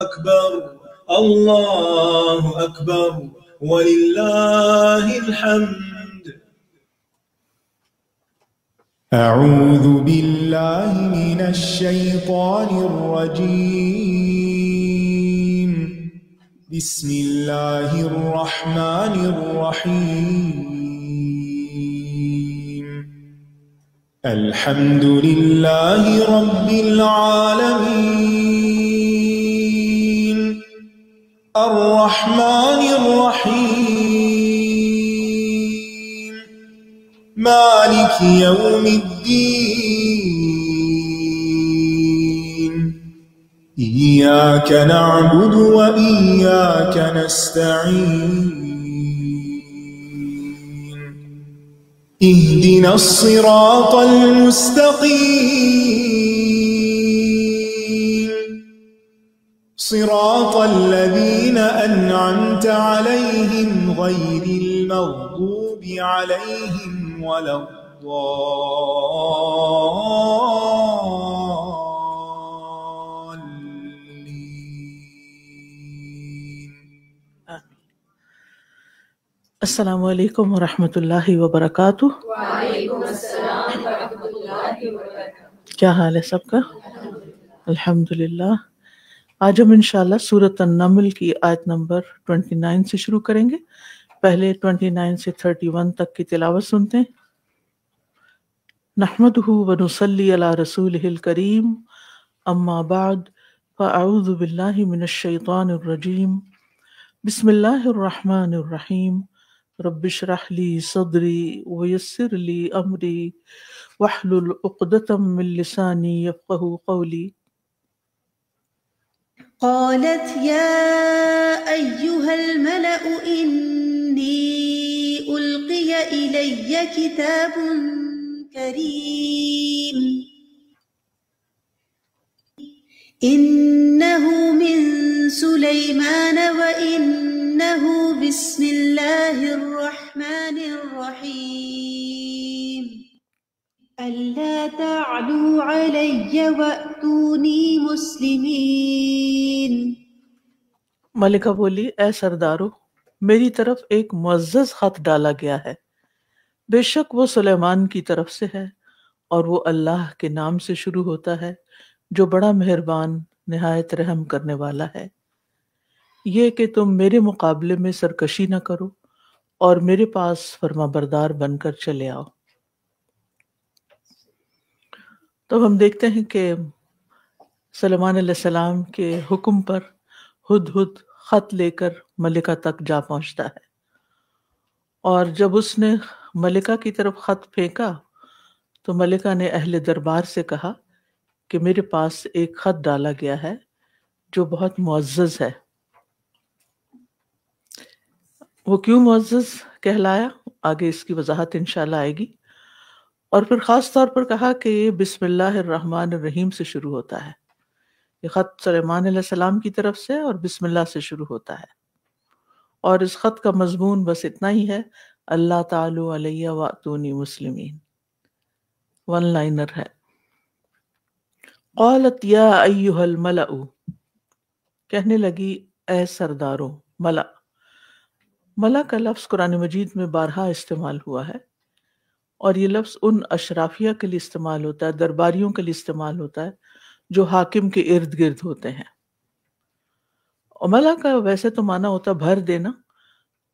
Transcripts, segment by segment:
أكبر الله أكبر ولله الحمد. أعوذ بالله من الشيطان الرجيم. بسم الله الرحمن الرحيم. الحمد لله رب العالمين الرحمن الرحيم مالك يوم الدين. إياك نعبد وإياك نستعين. اهدنا الصراط المستقيم صراط الذين أنعمت عليهم غير المغضوب عليهم ولا الضالين. السلام علیکم ورحمۃ اللہ وبرکاتہ. وعلیکم السلام ورحمۃ اللہ وبرکاتہ. کیا حال ہے سب کا؟ الحمدللہ. آج ہم انشاءاللہ سورۃ النمل کی آیت نمبر 29 سے شروع کریں گے. پہلے 29 سے 31 تک کی تلاوت سنتے ہیں. نحمدہ ونصلی علی رسولہ الکریم. اما بعد فاعوذ باللہ من الشیطان الرجیم. بسم اللہ الرحمن الرحیم. رب اشرح لی صدری ویسر لی امری واحلل عقدۃ من لسانی یفقهوا قولی. قالت يا أيها الملأ إني ألقي إلي كتاب كريم إنه من سليمان وإنه بسم الله الرحمن الرحيم ألا تعلوا علي وأتوني مسلمين. ملکہ بولی اے سردارو، میری طرف ایک معزز خط ڈالا گیا ہے. بے شک وہ سلیمان کی طرف سے ہے اور وہ اللہ کے نام سے شروع ہوتا ہے جو بڑا مہربان نہایت رحم کرنے والا ہے. یہ کہ تم میرے مقابلے میں سرکشی نہ کرو اور میرے پاس فرما بردار بن کر چلے آؤ. تو ہم دیکھتے ہیں کہ سلیمان علیہ السلام کے حکم پر ہدہد خط لے کر ملکہ تک جا پہنچتا ہے، اور جب اس نے ملکہ کی طرف خط پھینکا تو ملکہ نے اہل دربار سے کہا کہ میرے پاس ایک خط ڈالا گیا ہے جو بہت معزز ہے. وہ کیوں معزز کہلایا آگے اس کی وضاحت انشاءاللہ آئے گی. اور پھر خاص طور پر کہا کہ یہ بسم اللہ الرحمن الرحیم سے شروع ہوتا ہے. یہ خط سلیمان علیہ السلام کی طرف سے اور بسم اللہ سے شروع ہوتا ہے. اور اس خط کا مضمون بس اتنا ہی ہے، اللہ تعالی علیہ واتونی مسلمین. ون لائنر ہے. قالت یا ایہا الملأ، کہنے لگی اے سرداروں. ملا کا لفظ قرآن مجید میں بارہا استعمال ہوا ہے، اور یہ لفظ ان اشرافیہ کے لیے استعمال ہوتا ہے، درباریوں کے لیے استعمال ہوتا ہے جو حاکم کے ارد گرد ہوتے ہیں. اور ملا کا ویسے تو معنی ہوتا ہے بھر دینا،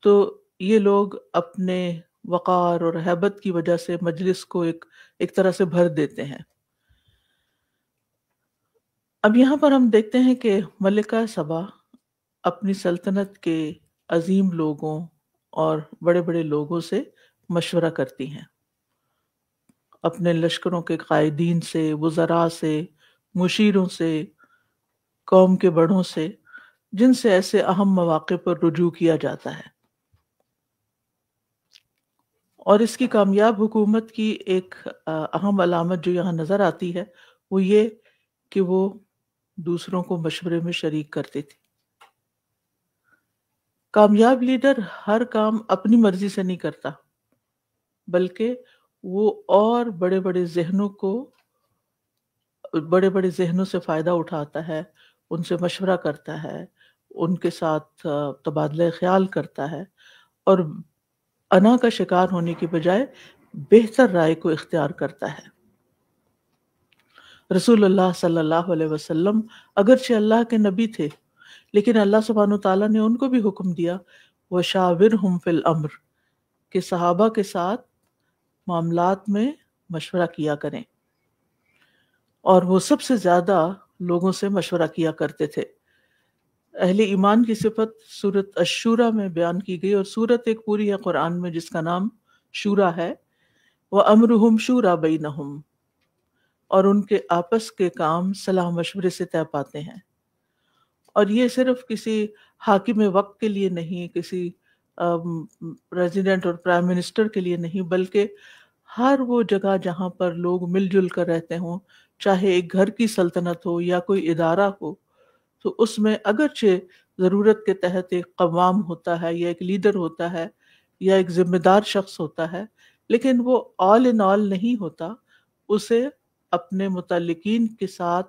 تو یہ لوگ اپنے وقار اور ہیبت کی وجہ سے مجلس کو ایک طرح سے بھر دیتے ہیں. اب یہاں پر ہم دیکھتے ہیں کہ ملکہ سبا اپنی سلطنت کے عظیم لوگوں اور بڑے بڑے لوگوں سے مشورہ کرتی ہیں، اپنے لشکروں کے قائدین سے، وزراء سے، مشیروں سے، قوم کے بڑوں سے، جن سے ایسے اہم مواقع پر رجوع کیا جاتا ہے. اور اس کی کامیاب حکومت کی ایک اہم علامت جو یہاں نظر آتی ہے وہ یہ کہ وہ دوسروں کو مشورے میں شریک کرتی تھی. کامیاب لیڈر ہر کام اپنی مرضی سے نہیں کرتا، بلکہ وہ اور بڑے بڑے ذہنوں سے فائدہ اٹھاتا ہے، ان سے مشورہ کرتا ہے، ان کے ساتھ تبادلہ خیال کرتا ہے، اور انا کا شکار ہونے کی بجائے بہتر رائے کو اختیار کرتا ہے۔ رسول اللہ صلی اللہ علیہ وسلم اگرچہ اللہ کے نبی تھے، لیکن اللہ سبحانہ وتعالیٰ نے ان کو بھی حکم دیا وَشَاوِرْهُمْ فِي الْأَمْرِ کہ صحابہ کے ساتھ معاملات میں مشورہ کیا کریں، اور وہ سب سے زیادہ لوگوں سے مشورہ کیا کرتے تھے۔ اہل ایمان کی صفت سورۃ الشورى میں بیان کی گئی، اور سورت ایک پوری ہے قرآن میں جس کا نام شورا ہے۔ وَأَمْرُهُمْ شُورَى بَيْنَهُمْ، اور ان کے آپس کے کام صلاح مشورے سے طے پاتے ہیں۔ اور یہ صرف کسی حاکم وقت کے لیے نہیں، کسی پریزیڈنٹ اور پرائم منسٹر کے لیے نہیں، بلکہ ہر وہ جگہ جہاں پر لوگ مل جل کر رہتے ہوں، چاہے ایک گھر کی سلطنت ہو یا کوئی ادارہ ہو، تو اس میں اگرچہ ضرورت کے تحت ایک قوام ہوتا ہے یا ایک لیڈر ہوتا ہے یا ایک ذمہ دار شخص ہوتا ہے، لیکن وہ آل ان آل نہیں ہوتا۔ اسے اپنے متعلقین کے ساتھ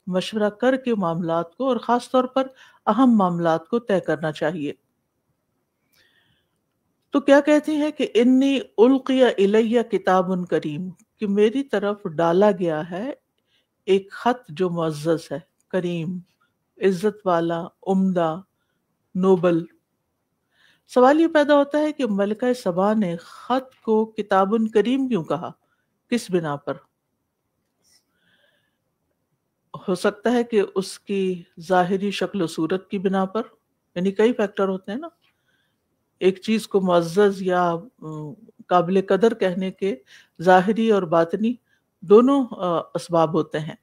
مشورہ کر کے معاملات کو، اور خاص طور پر اہم معاملات کو طے کرنا چاہیے۔ تو کیا کہتے ہیں کہ انی القی الیہ کتاب کریم، کہ میری طرف ڈالا گیا ہے ایک خط جو معزز ہے، کریم، عزت والا، عمدہ، نوبل۔ سوال یہ پیدا ہوتا ہے کہ ملکہ سبا نے خط کو کتاب کریم کیوں کہا، کس بنا پر؟ ہو سکتا ہے کہ اس کی ظاہری شکل و صورت کی بنا پر، یعنی کئی فیکٹر ہوتے ہیں نا، ایک چیز کو معزز یا قابل قدر کہنے کے ظاہری اور باطنی دونوں اسباب ہوتے ہیں،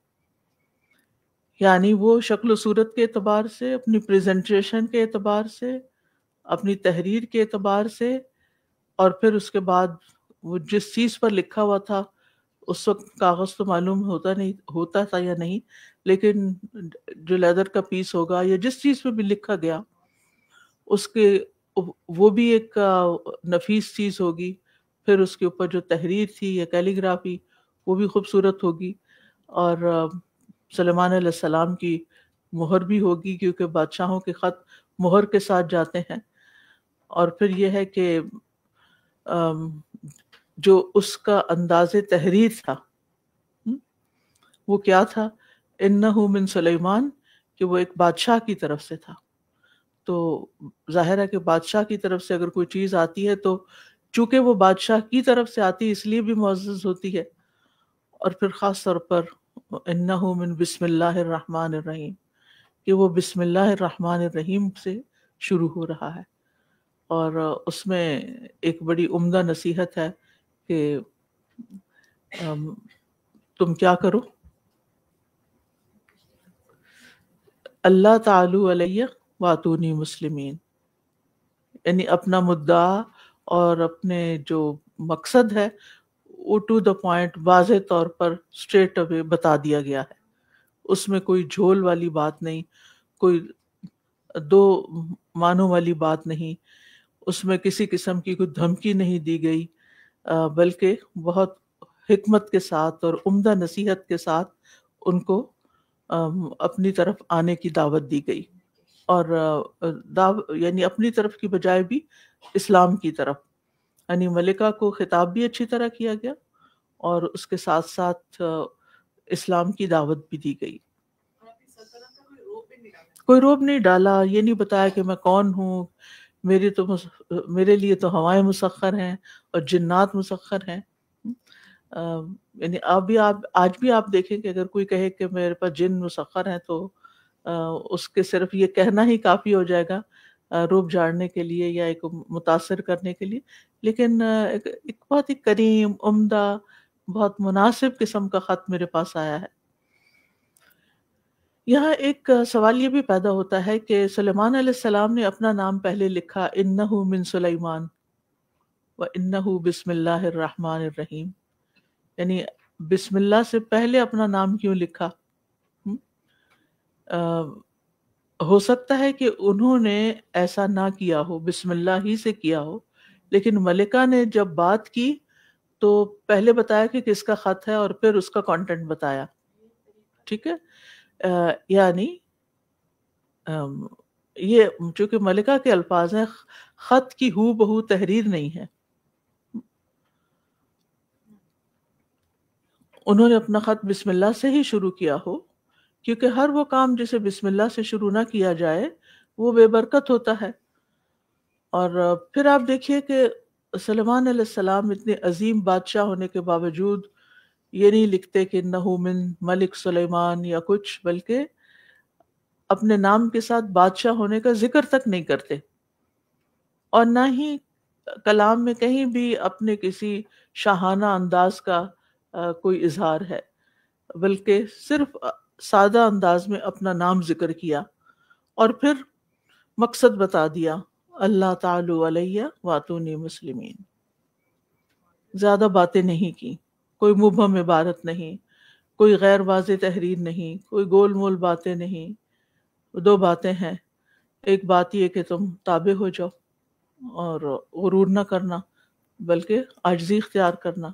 یعنی وہ شکل و صورت کے اعتبار سے، اپنی پریزنٹیشن کے اعتبار سے، اپنی تحریر کے اعتبار سے، اور پھر اس کے بعد وہ جس چیز پر لکھا ہوا تھا اس وقت کاغذ تو معلوم ہوتا تھا یا نہیں، لیکن جو لیدر کا پیس ہوگا یا جس چیز پہ بھی لکھا گیا اس کے وہ بھی ایک نفیس چیز ہوگی، پھر اس کے اوپر جو تحریر تھی یا کیلی گرافی وہ بھی خوبصورت ہوگی، اور سلیمان علیہ السلام کی مہر بھی ہوگی، کیونکہ بادشاہوں کے خط مہر کے ساتھ جاتے ہیں۔ اور پھر یہ ہے کہ جو اس کا انداز تحریر تھا وہ کیا تھا، انہ من سلیمان، کہ وہ ایک بادشاہ کی طرف سے تھا۔ تو ظاہر ہے کہ بادشاہ کی طرف سے اگر کوئی چیز آتی ہے تو چونکہ وہ بادشاہ کی طرف سے آتی ہے اس لیے بھی معزز ہوتی ہے، اور پھر خاص طور پر انہ من بسم اللہ الرحمن الرحیم، کہ وہ بسم اللہ الرحمن الرحیم سے شروع ہو رہا ہے۔ اور اس میں ایک بڑی عمدہ نصیحت ہے کہ تم کیا کرو، اللہ تعالی علیہ واتونی مسلمین، یعنی اپنا مدعا اور اپنے جو مقصد ہے وہ ٹو دا پوائنٹ واضح طور پر اسٹریٹ اوے بتا دیا گیا ہے۔ اس میں کوئی جھول والی بات نہیں، کوئی دو معنوں والی بات نہیں، اس میں کسی قسم کی کوئی دھمکی نہیں دی گئی، بلکہ بہت حکمت کے ساتھ اور عمدہ نصیحت کے ساتھ ان کو اپنی طرف آنے کی دعوت دی گئی، اور یعنی اپنی طرف کی بجائے بھی اسلام کی طرف، یعنی ملکہ کو خطاب بھی اچھی طرح کیا گیا اور اس کے ساتھ ساتھ اسلام کی دعوت بھی دی گئی۔ کوئی روب نہیں ڈالا، یہ نہیں بتایا کہ میں کون ہوں، میرے لیے تو ہوائیں مسخر ہیں اور جنات مسخر ہیں۔ یعنی آج بھی آپ دیکھیں کہ اگر کوئی کہے کہ میرے پاس جن مسخر ہیں تو اس کے صرف یہ کہنا ہی کافی ہو جائے گا روب جاڑنے کے لیے یا ایک متاثر کرنے کے لیے، لیکن ایک بہت ہی کریم، عمدہ، بہت مناسب قسم کا خط میرے پاس آیا ہے۔ یہاں ایک سوال یہ بھی پیدا ہوتا ہے کہ سلیمان علیہ السلام نے اپنا نام پہلے لکھا انہ من سلیمان وانہ بسم اللہ الرحمن الرحیم، یعنی بسم اللہ سے پہلے اپنا نام کیوں لکھا؟ ہو سکتا ہے کہ انہوں نے ایسا نہ کیا ہو، بسم اللہ ہی سے کیا ہو، لیکن ملکہ نے جب بات کی تو پہلے بتایا کہ کس کا خط ہے اور پھر اس کا کانٹینٹ بتایا، ٹھیک ہے؟ یعنی یہ چونکہ ملکہ کے الفاظ ہیں، خط کی ہو بہو تحریر نہیں ہے. انہوں نے اپنا خط بسم اللہ سے ہی شروع کیا ہو، کیونکہ ہر وہ کام جسے بسم اللہ سے شروع نہ کیا جائے وہ بے برکت ہوتا ہے. اور پھر آپ دیکھیے کہ سلیمان علیہ السلام اتنے عظیم بادشاہ ہونے کے باوجود یہ نہیں لکھتے کہ انہو من ملک سلیمان یا کچھ، بلکہ اپنے نام کے ساتھ بادشاہ ہونے کا ذکر تک نہیں کرتے، اور نہ ہی کلام میں کہیں بھی اپنے کسی شاہانہ انداز کا کوئی اظہار ہے، بلکہ صرف سادہ انداز میں اپنا نام ذکر کیا اور پھر مقصد بتا دیا، اللہ تعالی علیہ واتونی مسلمین. زیادہ باتیں نہیں کی، کوئی مبہم عبارت نہیں، کوئی غیر واضح تحریر نہیں، کوئی گول مول باتیں نہیں. دو باتیں ہیں، ایک بات یہ کہ تم تابع ہو جاؤ اور غرور نہ کرنا بلکہ عاجزی اختیار کرنا،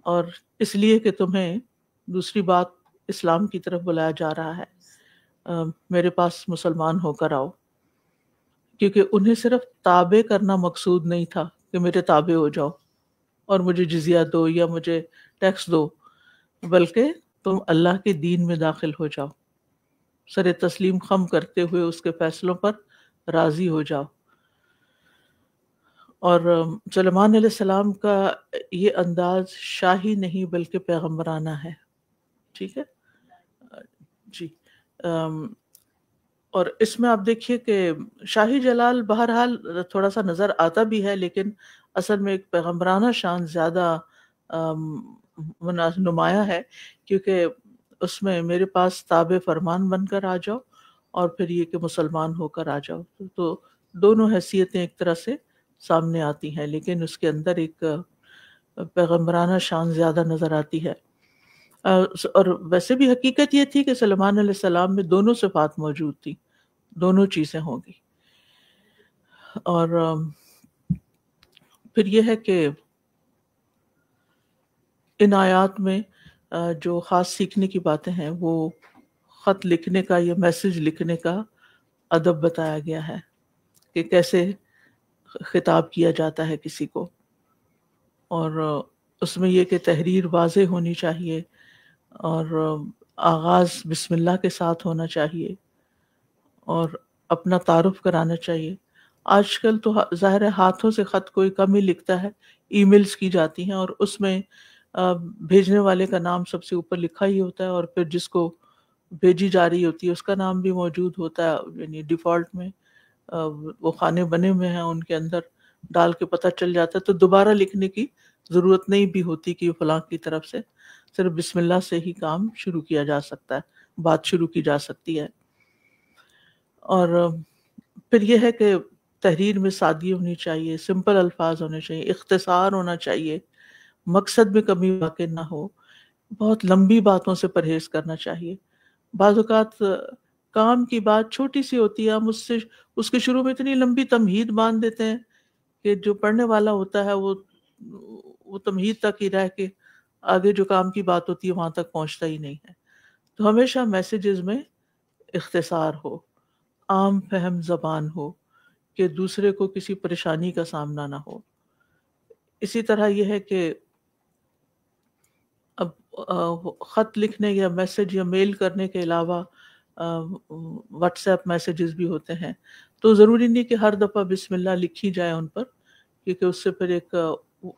اور اس لیے کہ تمہیں دوسری بات اسلام کی طرف بلایا جا رہا ہے، میرے پاس مسلمان ہو کر آؤ. کیونکہ انہیں صرف تابع کرنا مقصود نہیں تھا کہ میرے تابع ہو جاؤ اور مجھے جزیہ دو یا مجھے ٹیکس دو، بلکہ تم اللہ کے دین میں داخل ہو جاؤ، سر تسلیم خم کرتے ہوئے اس کے فیصلوں پر راضی ہو جاؤ. اور سلیمان علیہ السلام کا یہ انداز شاہی نہیں بلکہ پیغمبرانہ ہے. ٹھیک ہے جی. اور اس میں آپ دیکھیے کہ شاہی جلال بہرحال تھوڑا سا نظر آتا بھی ہے، لیکن اصل میں ایک پیغمبرانہ شان زیادہ نمایاں ہے، کیونکہ اس میں میرے پاس تابع فرمان بن کر آ جاؤ اور پھر یہ کہ مسلمان ہو کر آ جاؤ. تو دونوں حیثیتیں ایک طرح سے سامنے آتی ہیں، لیکن اس کے اندر ایک پیغمبرانہ شان زیادہ نظر آتی ہے. اور ویسے بھی حقیقت یہ تھی کہ سلیمان علیہ السلام میں دونوں صفات موجود تھی، دونوں چیزیں ہوں گی. اور پھر یہ ہے کہ ان آیات میں جو خاص سیکھنے کی باتیں ہیں وہ خط لکھنے کا یا میسج لکھنے کا ادب بتایا گیا ہے کہ کیسے خطاب کیا جاتا ہے کسی کو، اور اس میں یہ کہ تحریر واضح ہونی چاہیے اور آغاز بسم اللہ کے ساتھ ہونا چاہیے اور اپنا تعارف کرانا چاہیے. آج کل تو ظاہر ہے ہاتھوں سے خط کوئی کم ہی لکھتا ہے، ای میلز کی جاتی ہیں اور اس میں بھیجنے والے کا نام سب سے اوپر لکھا ہی ہوتا ہے، اور پھر جس کو بھیجی جا رہی ہوتی ہے اس کا نام بھی موجود ہوتا ہے، یعنی ڈیفالٹ میں وہ خانے بنے ہوئے ہیں ان کے اندر ڈال کے پتہ چل جاتا ہے. تو دوبارہ لکھنے کی ضرورت نہیں بھی ہوتی کہ فلاں کی طرف سے، صرف بسم اللہ سے ہی کام شروع کیا جا سکتا ہے، بات شروع کی جا سکتی ہے. اور پھر یہ ہے کہ تحریر میں سادگی ہونی چاہیے، سمپل الفاظ ہونے چاہیے، اختصار ہونا چاہیے، مقصد میں کمی واقع نہ ہو، بہت لمبی باتوں سے پرہیز کرنا چاہیے. بعض اوقات کام کی بات چھوٹی سی ہوتی ہے، ہم اس کے شروع میں اتنی لمبی تمہید باندھ دیتے ہیں کہ جو پڑھنے والا ہوتا ہے وہ تمہید تک ہی رہ کے آگے جو کام کی بات ہوتی ہے وہاں تک پہنچتا ہی نہیں ہے. تو ہمیشہ میسیجز میں اختصار ہو، عام فہم زبان ہو کہ دوسرے کو کسی پریشانی کا سامنا نہ ہو. اسی طرح یہ ہے کہ اب خط لکھنے یا میسج یا میل کرنے کے علاوہ واٹس ایپ میسیجز بھی ہوتے ہیں، تو ضروری نہیں کہ ہر دفعہ بسم اللہ لکھی جائے ان پر، کیونکہ اس سے پھر ایک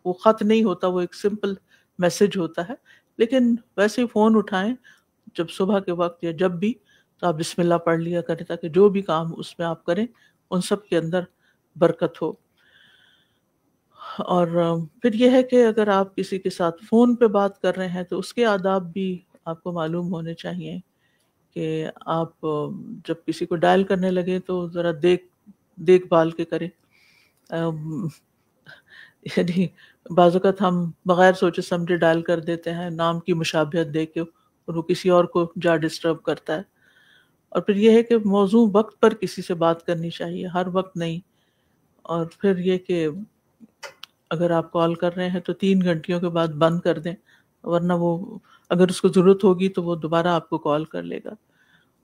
وہ خط نہیں ہوتا، وہ ایک سمپل میسج ہوتا ہے. لیکن ویسے ہی فون اٹھائیں جب صبح کے وقت یا جب بھی، تو آپ بسم اللہ پڑھ لیا کریں تاکہ جو بھی کام اس میں آپ کریں ان سب کے اندر برکت ہو. اور پھر یہ ہے کہ اگر آپ کسی کے ساتھ فون پہ بات کر رہے ہیں تو اس کے آداب بھی آپ کو معلوم ہونے چاہیے کہ آپ جب کسی کو ڈائل کرنے لگے تو ذرا دیکھ بھال کے کریں. یعنی بعض اوقات ہم بغیر سوچے سمجھے ڈائل کر دیتے ہیں، نام کی مشابہت دیکھ کے، اور وہ کسی اور کو جا ڈسٹرب کرتا ہے. اور پھر یہ ہے کہ موضوع وقت پر کسی سے بات کرنی چاہیے، ہر وقت نہیں. اور پھر یہ کہ اگر آپ کال کر رہے ہیں تو 3 گھنٹیوں کے بعد بند کر دیں، ورنہ وہ اگر اس کو ضرورت ہوگی تو وہ دوبارہ آپ کو کال کر لے گا.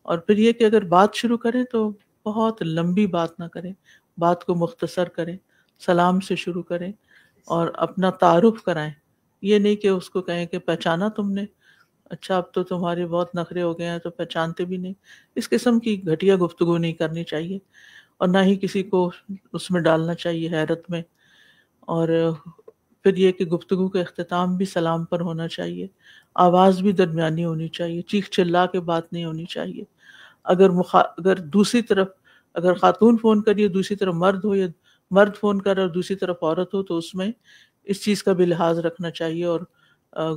اور پھر یہ کہ اگر بات شروع کریں تو بہت لمبی بات نہ کریں، بات کو مختصر کریں، سلام سے شروع کریں اور اپنا تعارف کرائیں. یہ نہیں کہ اس کو کہیں کہ پہچانا تم نے، اچھا اب تو تمہارے بہت نخرے ہو گئے ہیں تو پہچانتے بھی نہیں. اس قسم کی گھٹیا گفتگو نہیں کرنی چاہیے اور نہ ہی کسی کو اس میں ڈالنا چاہیے حیرت میں. اور پھر یہ کہ گفتگو کا اختتام بھی سلام پر ہونا چاہیے، آواز بھی درمیانی ہونی چاہیے، چیخ چلا کے بات نہیں ہونی چاہیے. اگر دوسری طرف اگر خاتون فون کریے دوسری طرف مرد ہو، یا مرد فون کر اور دوسری طرف عورت ہو، تو اس میں اس چیز کا بھی لحاظ رکھنا چاہیے اور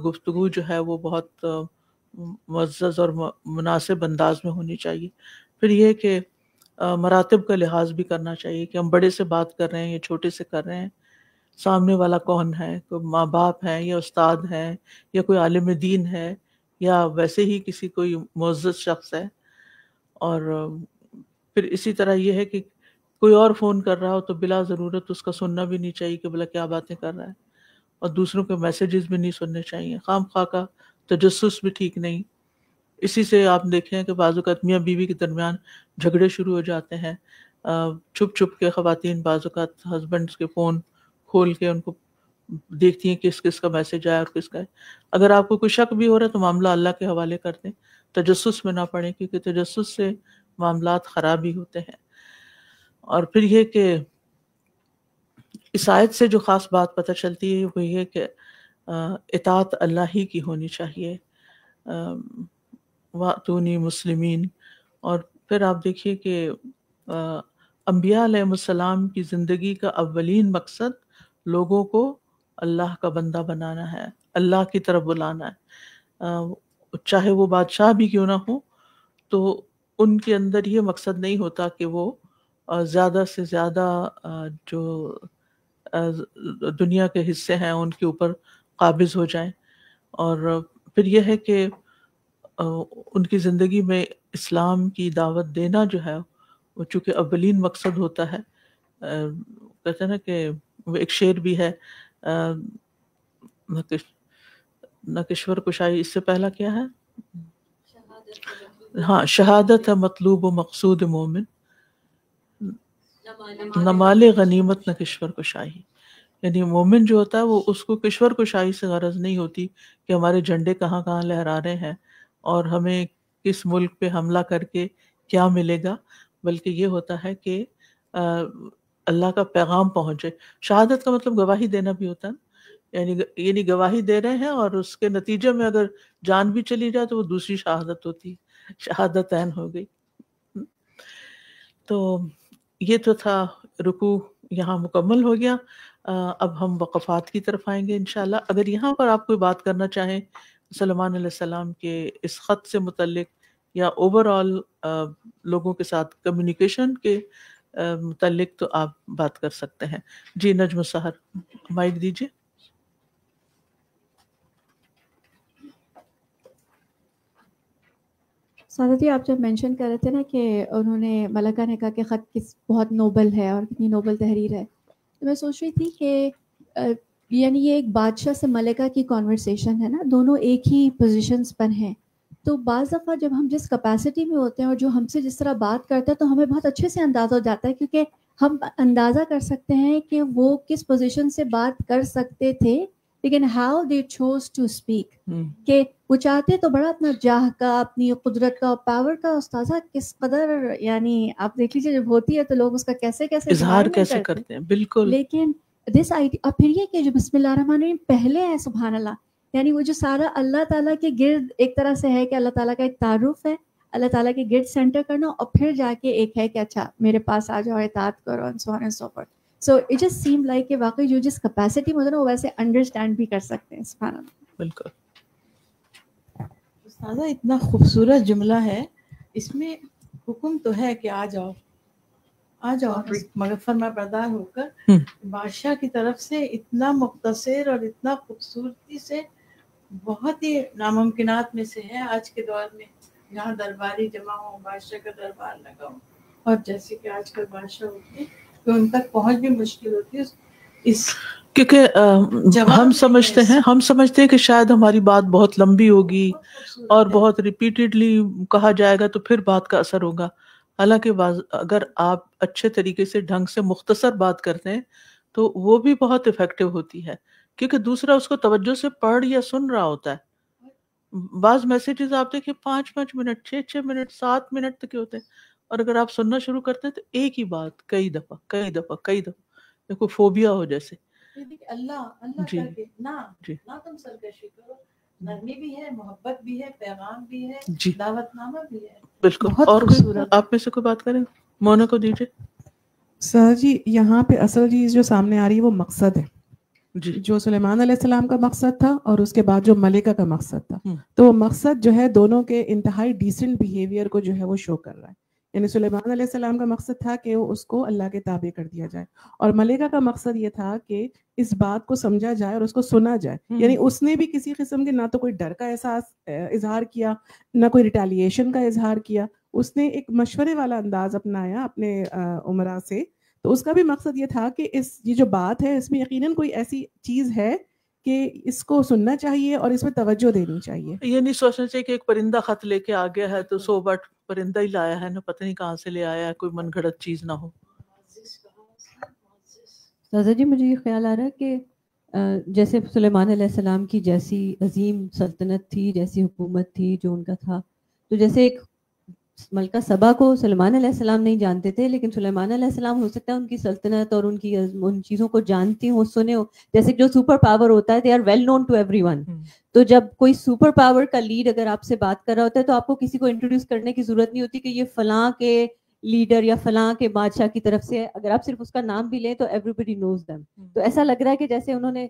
گفتگو جو ہے وہ بہت معزز اور مناسب انداز میں ہونی چاہیے. پھر یہ کہ مراتب کا لحاظ بھی کرنا چاہیے کہ ہم بڑے سے بات کر رہے ہیں یا چھوٹے سے کر رہے ہیں، سامنے والا کون ہے، کوئی ماں باپ ہیں یا استاد ہیں یا کوئی عالم دین ہے یا ویسے ہی کسی کوئی معزز شخص ہے. اور پھر اسی طرح یہ ہے کہ کوئی اور فون کر رہا ہو تو بلا ضرورت اس کا سننا بھی نہیں چاہیے کہ بلا کیا باتیں کر رہا ہے، اور دوسروں کے میسیجز بھی نہیں سننے چاہیے. خام خواہ کا تجسس بھی ٹھیک نہیں. اسی سے آپ دیکھیں کہ بعض اوقات میاں بیوی کے درمیان جھگڑے شروع ہو جاتے ہیں. چھپ چھپ کے خواتین بعض اوقات ہسبینڈس کے فون کھول کے ان کو دیکھتی ہیں کس کس کا میسج آیا اور کس کا ہے. اگر آپ کو کوئی شک بھی ہو رہا ہے تو معاملہ اللہ کے حوالے کر دیں، تجسس میں نہ پڑیں، کیونکہ تجسس سے معاملات خراب ہی ہوتے ہیں. اور پھر یہ کہ اس آیت سے جو خاص بات پتہ چلتی ہے وہ یہ کہ اطاعت اللہ ہی کی ہونی چاہیے، وَأْتُونِي مسلمین. اور پھر آپ دیکھیے کہ انبیاء علیہ السلام کی زندگی کا اولین مقصد لوگوں کو اللہ کا بندہ بنانا ہے، اللہ کی طرف بلانا ہے. چاہے وہ بادشاہ بھی کیوں نہ ہو تو ان کے اندر یہ مقصد نہیں ہوتا کہ وہ زیادہ سے زیادہ جو دنیا کے حصے ہیں ان کے اوپر قابض ہو جائیں. اور پھر یہ ہے کہ ان کی زندگی میں اسلام کی دعوت دینا جو ہے وہ چونکہ اولین مقصد ہوتا ہے. کہتے ہیں نا کہ وہ ایک شعر بھی ہے، نکشور کشائی، اس سے پہلا کیا ہے؟ ہاں، شہادت ہے مطلوب و مقصود مومن، نمال غنیمت نہ کشور کشائی. یعنی مومن جو ہوتا ہے وہ اس کو کشور کشائی سے غرض نہیں ہوتی کہ ہمارے جھنڈے کہاں کہاں لہرا رہے ہیں اور ہمیں کس ملک پہ حملہ کر کے کیا ملے گا، بلکہ یہ ہوتا ہے کہ اللہ کا پیغام پہنچے. شہادت کا مطلب گواہی دینا بھی ہوتا ہے، یعنی گواہی دے رہے ہیں اور اس کے نتیجے میں اگر جان بھی چلی جائے تو وہ دوسری شہادت ہوتی، شہادت عین ہو گئی. تو یہ تو تھا رکوع یہاں مکمل ہو گیا. اب ہم وقفات کی طرف آئیں گے انشاءاللہ. اگر یہاں پر آپ کوئی بات کرنا چاہیں سلیمان علیہ السلام کے اس خط سے متعلق یا اوور آل لوگوں کے ساتھ کمیونیکیشن کے متعلق تو آپ بات کر سکتے ہیں. جی نجم السحر مائک دیجیے. سادہ جی، آپ جب مینشن کر رہے تھے نا کہ انہوں نے ملکہ نے کہا کہ خط بہت نوبل ہے اور کتنی نوبل تحریر ہے، تو میں سوچ رہی تھی کہ یعنی یہ ایک بادشاہ سے ملکہ کی کانورسیشن ہے نا، دونوں ایک ہی پوزیشنز پر ہیں. تو بعض دفعہ جب ہم جس کیپیسٹی میں ہوتے ہیں اور جو ہم سے جس طرح بات کرتے ہیں تو ہمیں بہت اچھے سے اندازہ ہو جاتا ہے، کیونکہ ہم اندازہ کر سکتے ہیں کہ وہ کس پوزیشن سے بات کر سکتے تھے، لیکن how they choose to speak, کہ وہ چاہتے تو بڑا اپنا جاہ کا، اپنی قدرت کا، پاور کا. استاذہ کس قدر، یعنی آپ دیکھ لیجیے جب ہوتی ہے تو لوگ اس کا کیسے اظہار کیسے کرتے ہیں. بالکل. لیکن دس آئیڈیا، اور پھر یہ کہ جو بسم اللہ الرحمن الرحیم پہلے ہے، سبحان اللہ، یعنی وہ جو سارا اللہ تعالیٰ کے گرد ایک طرح سے ہے کہ اللہ تعالیٰ کا ایک تعارف ہے، اللہ تعالیٰ کے گرد سینٹر کرنا، اور پھر جا کے ایک ہے کہ اچھا میرے پاس آ جاؤ، اطاعت کرو، and so on and so forth. So it just seemed like کہ واقعی جو جس کیپیسٹی میں ہوتا ہے نا وہ ویسے انڈرسٹینڈ بھی کر سکتے ہیں. سبحان اللہ. بالکل. استاذہ اتنا خوبصورت جملہ ہے، اس میں حکم تو ہے کہ آ جاؤ آ جاؤ، مگر فرما بردار ہو کر بادشاہ کی طرف سے اتنا مختصر اور اتنا خوبصورتی سے، بہت ہی ناممکنات میں سے ہے آج کے دور میں، جہاں درباری جمع ہوں، بادشاہ کا دربار لگا ہو، اور جیسے کہ آج کل بادشاہ ہوتے ہیں تو ان تک پہنچ بھی مشکل ہوتی ہے. اس کیونکہ ہم سمجھتے ہیں کہ شاید ہماری بات بہت لمبی ہوگی اور بہت ریپیٹڈلی کہا جائے گا تو پھر بات کا اثر ہوگا. حالانکہ اگر آپ اچھے طریقے سے ڈھنگ سے مختصر بات کرتے ہیں تو وہ بھی بہت افیکٹو ہوتی ہے, کیونکہ دوسرا اس کو توجہ سے پڑھ یا سن رہا ہوتا ہے. بعض میسیجز آپ دیکھیں 5 منٹ 6 منٹ 7 منٹ تک کے ہوتے ہیں, اور اگر آپ سننا شروع کرتے ہیں تو ایک ہی بات کئی دفعہ کوئی فوبیا ہو جیسے. اللہ جی کر کے جی نہ تم سرکشی کرو, نرمی بھی ہے, محبت بھی ہے, پیغام بھی ہے, جی دعوت نامہ بھی ہے. بالکل. اور آپ میں سے کوئی بات کریں, مونا کو دیجیے. سر جی یہاں پہ اصل چیز جو سامنے آ رہی ہے وہ مقصد ہے, جی جو سلیمان علیہ السلام کا مقصد تھا اور اس کے بعد جو ملکہ کا مقصد تھا, تو وہ مقصد جو ہے دونوں کے انتہائی ڈیسنٹ بیہیویئر کو جو ہے وہ شو کر رہا ہے. یعنی سلیمان علیہ السلام کا مقصد تھا کہ اس کو اللہ کے تابع کر دیا جائے, اور ملکہ کا مقصد یہ تھا کہ اس بات کو سمجھا جائے اور اس کو سنا جائے. یعنی اس نے بھی کسی قسم کے نہ تو کوئی ڈر کا احساس اظہار کیا, نہ کوئی ریٹیلیشن کا اظہار کیا. اس نے ایک مشورے والا انداز اپنایا اپنے عمرا سے. تو اس کا بھی مقصد یہ تھا کہ یہ جو بات ہے اس میں یقیناً کوئی ایسی چیز ہے کہ اس کو سننا چاہیے اور اس میں توجہ دینی چاہیے. یہ نہیں سوچنا چاہیے کہ ایک پرندہ خط لے کے آ گیا ہے تو 100 بٹ پرندہ ہی لایا ہے نا, پتہ نہیں کہاں سے لے آیا ہے, کوئی من گھڑت چیز نہ ہو. سازا جی مجھے یہ خیال آ رہا ہے کہ جیسے سلیمان علیہ السلام کی جیسی عظیم سلطنت تھی, جیسی حکومت تھی جو ان کا تھا, تو جیسے ایک ملکہ سبا کو سلیمان علیہ السلام نہیں جانتے تھے, لیکن سلیمان علیہ السلام ہو سکتا ہے ان کی سلطنت اور ان چیزوں کو جانتی ہوں, سنے ہو. جیسے جو سپر پاور ہوتا ہے, they are well known to everyone. تو جب کوئی سپر پاور کا لیڈ اگر آپ سے بات کر رہا ہوتا ہے تو آپ کو کسی کو انٹروڈیوس کرنے کی ضرورت نہیں ہوتی کہ یہ فلاں کے لیڈر یا فلاں کے بادشاہ کی طرف سے. اگر آپ صرف اس کا نام بھی لیں تو ایوری بڈی نوز دیم. تو ایسا لگ رہا ہے کہ جیسے انہوں نے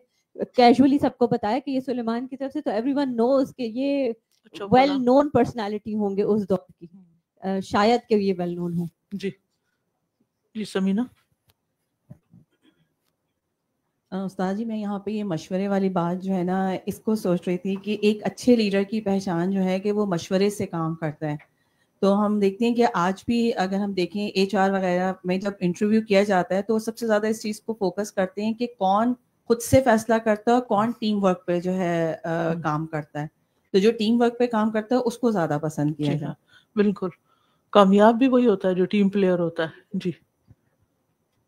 کیجولی سب کو بتایا کہ یہ سلیمان کی طرف سے, تو ایوری ون نوز کہ یہ ویل نون پرسنالٹی ہوں گے اس دور کی, شاید کہ یہ ویل نون ہوں. جی جی سمینا. استاد جی میں یہاں پہ یہ مشورے والی بات جو ہے نا, اس کو سوچ رہی تھی کہ ایک اچھے لیڈر کی پہچان جو ہے کہ وہ مشورے سے کام کرتا ہے. تو ہم دیکھتے ہیں کہ آج بھی اگر ہم دیکھیں HR وغیرہ میں جب انٹرویو کیا جاتا ہے تو سب سے زیادہ اس چیز کو فوکس کرتے ہیں کہ کون خود سے فیصلہ کرتا ہے اور کون ٹیم ورک پہ جو ہے کام کرتا ہے. تو جو ٹیم ورک پہ کام کرتا ہے اس کو زیادہ پسند کیا جاتا ہے. بالکل, کامیاب بھی وہی ہوتا ہے جو ٹیم پلیئر ہوتا ہے. جی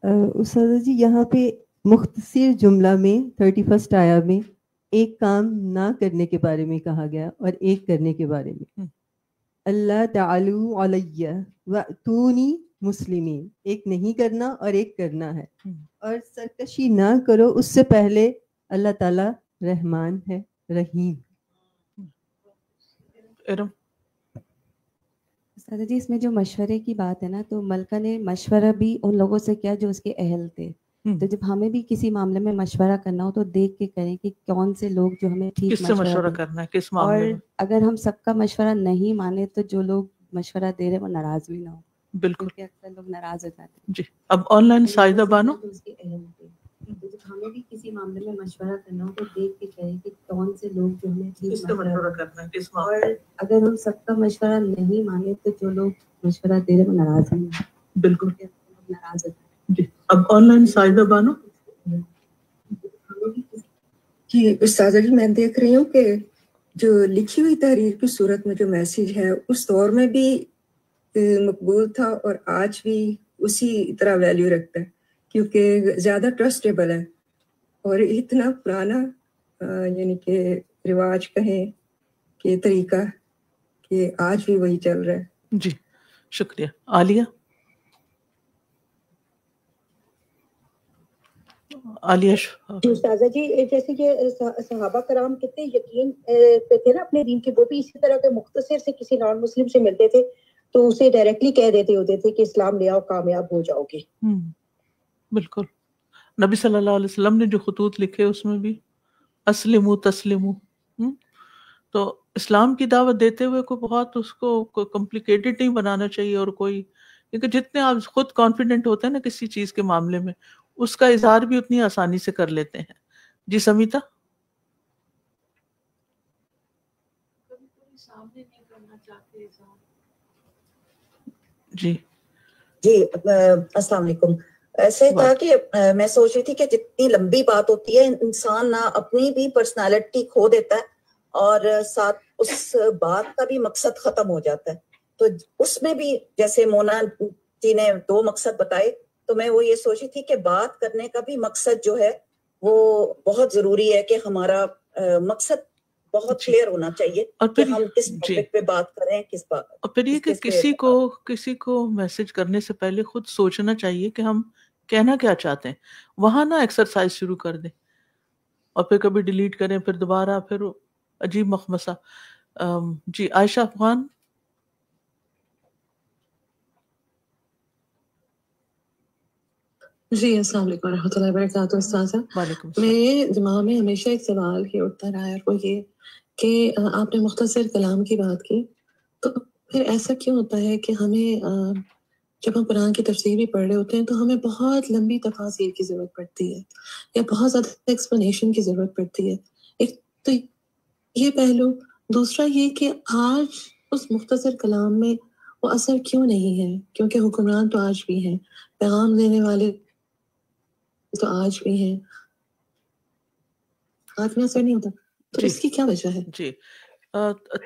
استاد جی یہاں پہ مختصر جملہ میں 31 آیا میں ایک کام نہ کرنے کے بارے میں کہا گیا اور ایک کرنے کے بارے میں. اللہ تعالو علیہ واتونی مسلمین, ایک نہیں کرنا اور ایک کرنا ہے, اور سرکشی نہ کرو. اس سے پہلے اللہ تعالی رحمان ہے رحیم. سادہ جی اس میں جو مشورے کی بات ہے نا, تو ملکہ نے مشورہ بھی ان لوگوں سے کیا جو اس کے اہل تھے. تو جب ہمیں بھی کسی معاملے میں مشورہ کرنا ہو تو دیکھ کے کریں کہ کون سے لوگ جو ہمیں ٹھیک مشورہ کرنا ہے کس معاملے میں. اور اگر ہم سب کا مشورہ نہیں مانے تو جو لوگ مشورہ دے رہے وہ ناراض بھی نہ ہو. بالکل, کیونکہ اکثر لوگ ناراض ہو جاتے ہیں. جی اب آن لائن سائدہ بانو. جب ہمیں بھی کسی معاملے میں مشورہ کرنا ہو تو دیکھ کے کریں کہ کون سے لوگ جو ہمیں ٹھیک مشورہ کرنا ہے کس اور اگر ہم سب کا مشورہ نہیں مانے تو جو لوگ مشورہ دے رہے وہ ناراض نہیں ہیں. بالکل ناراض ہوتے ہیں. جی اب آن لائن سائدہ بانو. جی استاذہ جی میں دیکھ رہی ہوں کہ جو لکھی ہوئی تحریر کی صورت میں جو میسیج ہے اس دور میں بھی مقبول تھا اور آج بھی اسی طرح ویلیو رکھتا ہے, کیونکہ زیادہ ٹرسٹیبل ہے اور اتنا پرانا یعنی کہ رواج کہیں کہ طریقہ کہ آج بھی وہی چل رہا ہے. جی شکریہ. عالیہ. استاذہ جی جیسے کہ صحابہ کرام کتنے یقین پہ تھے نا اپنے دین کے, وہ بھی اسی طرح کے مختصر سے کسی نان مسلم سے ملتے تھے تو اسے ڈائریکٹلی کہہ دیتے ہوتے تھے کہ اسلام لے آؤ کامیاب ہو جاؤ گے. بالکل. نبی صلی اللہ علیہ وسلم نے جو خطوط لکھے اس میں بھی اسلموا تسلموا. تو اسلام کی دعوت دیتے ہوئے کوئی بہت اس کو کمپلیکیٹڈ نہیں بنانا چاہیے, اور کوئی کیونکہ جتنے آپ خود کانفیڈنٹ ہوتے ہیں نا کسی چیز کے معاملے میں اس کا اظہار بھی اتنی آسانی سے کر لیتے ہیں. جی سمیتا. جی جی السلام علیکم. ایسے تھا کہ میں سوچ رہی تھی کہ جتنی لمبی بات ہوتی ہے انسان نہ اپنی بھی پرسنالٹی کھو دیتا ہے اور ساتھ اس بات کا بھی مقصد ختم ہو جاتا ہے. تو اس میں بھی جیسے مونا جی نے 2 مقصد بتائے تو میں وہ یہ سوچی تھی کہ بات کرنے کا بھی مقصد جو ہے وہ بہت ضروری ہے کہ ہمارا مقصد بہت کلیئر ہونا چاہیے کہ ہم کس ٹاپک پہ بات کریں, کس بات. اور پھر یہ کہ کسی کو میسج کرنے سے پہلے خود سوچنا چاہیے کہ ہم کہنا کیا چاہتے ہیں, وہاں نہ ایکسرسائز شروع کر دیں اور پھر کبھی ڈیلیٹ کریں, پھر دوبارہ پھر عجیب مخمسہ. جی عائشہ افغان. جی السلام علیکم ورحمۃ اللہ وبرکاتہ. استاذہ میرے دماغ میں ہمیشہ ایک سوال ہی اٹھتا رہا ہے, وہ یہ کہ آپ نے مختصر کلام کی بات کی, تو پھر ایسا کیوں ہوتا ہے کہ ہمیں جب ہم قرآن کی تفسیر بھی پڑھ رہے ہوتے ہیں تو ہمیں بہت لمبی تفاسیر کی ضرورت پڑتی ہے یا بہت زیادہ ایکسپلینیشن کی ضرورت پڑتی ہے. ایک تو یہ پہلو, دوسرا یہ کہ آج اس مختصر کلام میں وہ اثر کیوں نہیں ہے, کیونکہ حکمران تو آج بھی ہیں, پیغام دینے والے تو آج بھی ہیں, آج میں اثر نہیں ہوتا, تو اس کی کیا وجہ ہے؟ جی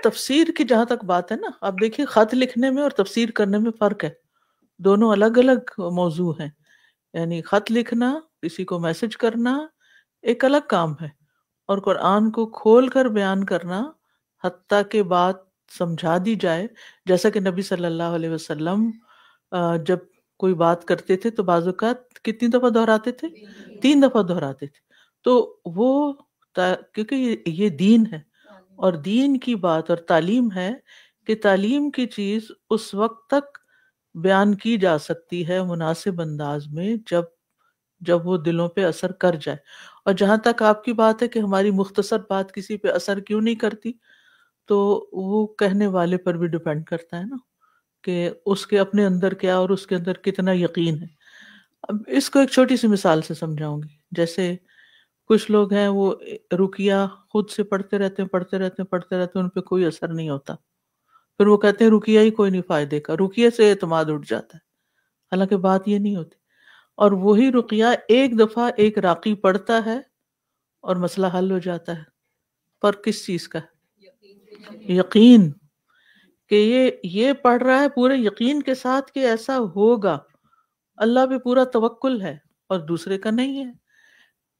تفسیر کی جہاں تک بات ہے نا, آپ دیکھیے خط لکھنے میں اور تفسیر کرنے میں فرق ہے, دونوں الگ الگ موضوع ہیں. یعنی خط لکھنا, کسی کو میسج کرنا ایک الگ کام ہے, اور قرآن کو کھول کر بیان کرنا حتیٰ کہ بات سمجھا دی جائے, جیسا کہ نبی صلی اللہ علیہ وسلم جب کوئی بات کرتے تھے تو بعض اوقات کتنی دفعہ دہراتے تھے, 3 دفعہ دہراتے تھے. تو وہ کیونکہ یہ دین ہے, اور دین کی بات اور تعلیم ہے کہ تعلیم کی چیز اس وقت تک بیان کی جا سکتی ہے مناسب انداز میں جب وہ دلوں پہ اثر کر جائے. اور جہاں تک آپ کی بات ہے کہ ہماری مختصر بات کسی پہ اثر کیوں نہیں کرتی, تو وہ کہنے والے پر بھی ڈیپینڈ کرتا ہے نا, کہ اس کے اپنے اندر کیا اور اس کے اندر کتنا یقین ہے. اب اس کو ایک چھوٹی سی مثال سے سمجھاؤں گی. جیسے کچھ لوگ ہیں وہ رقیہ خود سے پڑھتے رہتے ہیں, ان پہ کوئی اثر نہیں ہوتا, پھر وہ کہتے ہیں رقیہ ہی کوئی نہیں فائدے کا, رقیہ سے اعتماد اٹھ جاتا ہے. حالانکہ بات یہ نہیں ہوتی. اور وہی رقیہ ایک دفعہ ایک راقی پڑھتا ہے اور مسئلہ حل ہو جاتا ہے. پر کس چیز کا؟ یقین, کہ یہ پڑھ رہا ہے پورے یقین کے ساتھ کہ ایسا ہوگا, اللہ پہ پورا توکل ہے, اور دوسرے کا نہیں ہے.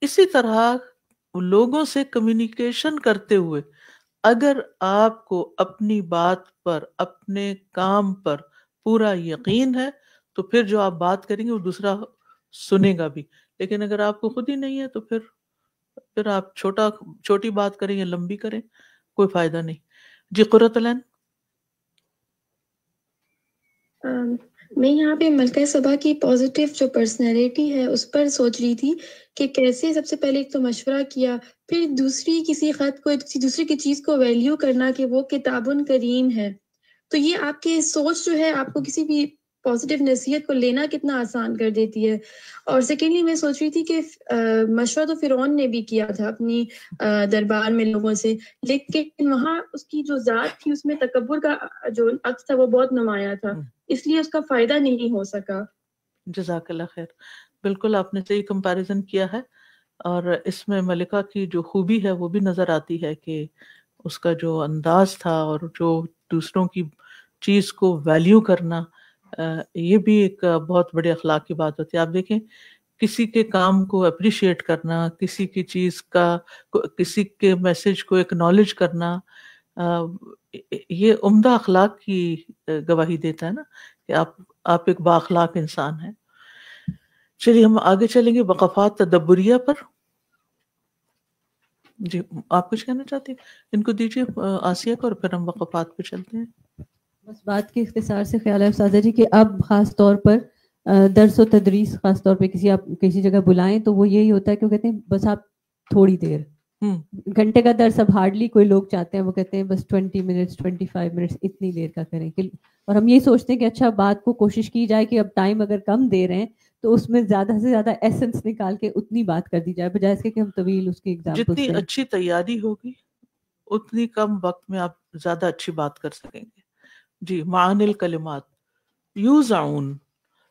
اسی طرح لوگوں سے کمیونیکیشن کرتے ہوئے اگر آپ کو اپنی بات پر, اپنے کام پر پورا یقین ہے, تو پھر جو آپ بات کریں گے وہ دوسرا سنے گا بھی. لیکن اگر آپ کو خود ہی نہیں ہے تو پھر آپ چھوٹی بات کریں یا لمبی کریں, کوئی فائدہ نہیں. جی قرۃ العین. میں یہاں پہ ملکہ صبا کی پازیٹیو جو پرسنالٹی ہے اس پر سوچ رہی تھی کہ کیسے سب سے پہلے ایک تو مشورہ کیا, پھر دوسری کسی خط کو, کسی دوسرے کی چیز کو ویلیو کرنا کہ وہ کتاب کریم ہے. تو یہ آپ کی سوچ جو ہے آپ کو کسی بھی پازیٹیو نصیحت کو لینا کتنا آسان کر دیتی ہے. اور سیکنڈلی میں سوچ رہی تھی کہ مشورہ تو فرعون نے بھی کیا تھا اپنی دربار میں لوگوں سے, لیکن وہاں اس کی جو ذات تھی اس میں تکبر کا جو عکس تھا وہ بہت نمایاں تھا, اس لیے اس کا فائدہ نہیں ہو سکا. جزاک اللہ خیر. بالکل آپ نے صحیح کمپیریزن کیا ہے, اور اس میں ملکہ کی جو خوبی ہے وہ بھی نظر آتی ہے کہ اس کا جو انداز تھا اور جو دوسروں کی چیز کو ویلیو کرنا, یہ بھی ایک بہت بڑے اخلاق کی بات ہوتی ہے. آپ دیکھیں کسی کے کام کو اپریشیٹ کرنا, کسی کی چیز کا, کسی کے میسج کو ایکنالج کرنا, یہ عمدہ اخلاق کی گواہی دیتا ہے نا, کہ آپ ایک بااخلاق انسان ہیں. چلیے ہم آگے چلیں گے وقفات تدبریہ پر. جی آپ کچھ کہنا چاہتے ہیں؟ ان کو دیجیے آسیہ کو, اور پھر ہم وقفات پہ چلتے ہیں. بس بات کے اختصار سے خیال ہے استاذہ جی کہ اب خاص طور پر درس و تدریس خاص طور پہ آپ کسی جگہ بلائیں تو وہ یہی ہوتا ہے کہ وہ کہتے ہیں بس آپ تھوڑی دیر, گھنٹے کا درس اب ہارڈلی کوئی لوگ چاہتے ہیں, وہ کہتے ہیں بس 20 منٹس 25 منٹس اتنی دیر کا کریں. اور ہم یہ سوچتے ہیں کہ اچھا بات کو کوشش کی جائے کہ اب ٹائم اگر کم دے رہے ہیں تو اس میں زیادہ سے زیادہ ایسنس نکال کے اتنی بات کر دی جائے, بجائے اس کے کہ ہم طویل اس کی ایگزامپل جتنی اچھی تیاری ہوگی اتنی کم وقت میں آپ زیادہ اچھی بات کر سکیں گے. جی معانی الکلمات یوزعون,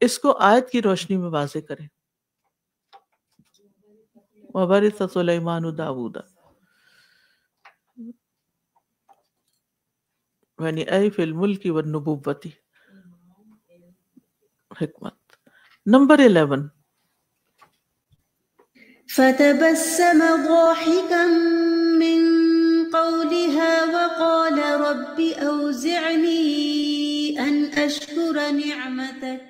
اس کو آیت کی روشنی میں واضح کریں. وَوَرِثَ سُلَيْمَانُ دَاوُودَ، یعنی اے فی الملک والنبوۃ، حکمت. نمبر 11، فتبسم ضاحكا من قولها وقال رب أوزعني أن أشكر نعمتك.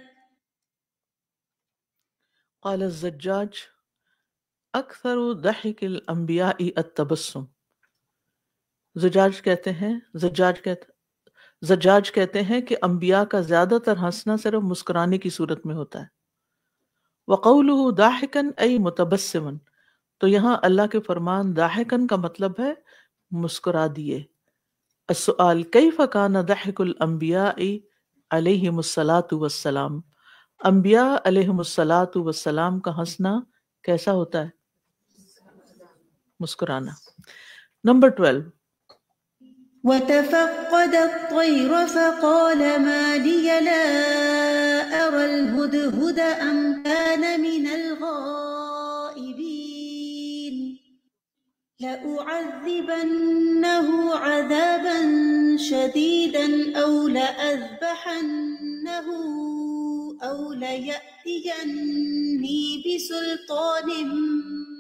قال الزجاج اکثر ضحک الانبیاء التبسم. زجاج کہتے ہیں کہ انبیاء کا زیادہ تر ہنسنا صرف مسکرانے کی صورت میں ہوتا ہے. وقوله ضاحکا ای متبسما، تو یہاں اللہ کے فرمان ضاحکا کا مطلب ہے مسکرا دیے. السؤال کیف کان ضحک الانبیاء علیہم الصلاۃ والسلام، انبیاء علیہم الصلاۃ والسلام کا ہنسنا کیسا ہوتا ہے؟ مسکرانا. نمبر 12، وتفقد الطير فقال ما لي لا أرى الهدهد أم كان من الغائبين لأعذبنه عذابا شديدا أو لأذبحنه أو ليأتيني بسلطان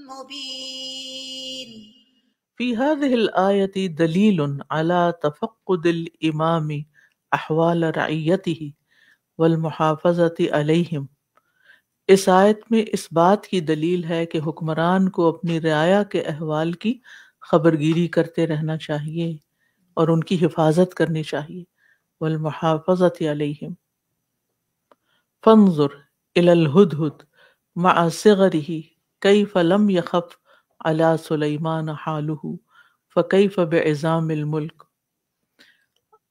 مبين. فی هذه الآیت دلیل علی تفقد الامام احوال رعیته والمحافظت علیہم. اس آیت میں اس بات کی دلیل ہے کہ حکمران کو اپنی رعایا کے احوال کی خبرگیری کرتے رہنا چاہیے اور ان کی حفاظت کرنی چاہیے. والمحافظت علیہم. فانظر الی الہدہد مع صغرہ کیف لم یخف علی سلیمان حالہ فکیف بعظام الملک.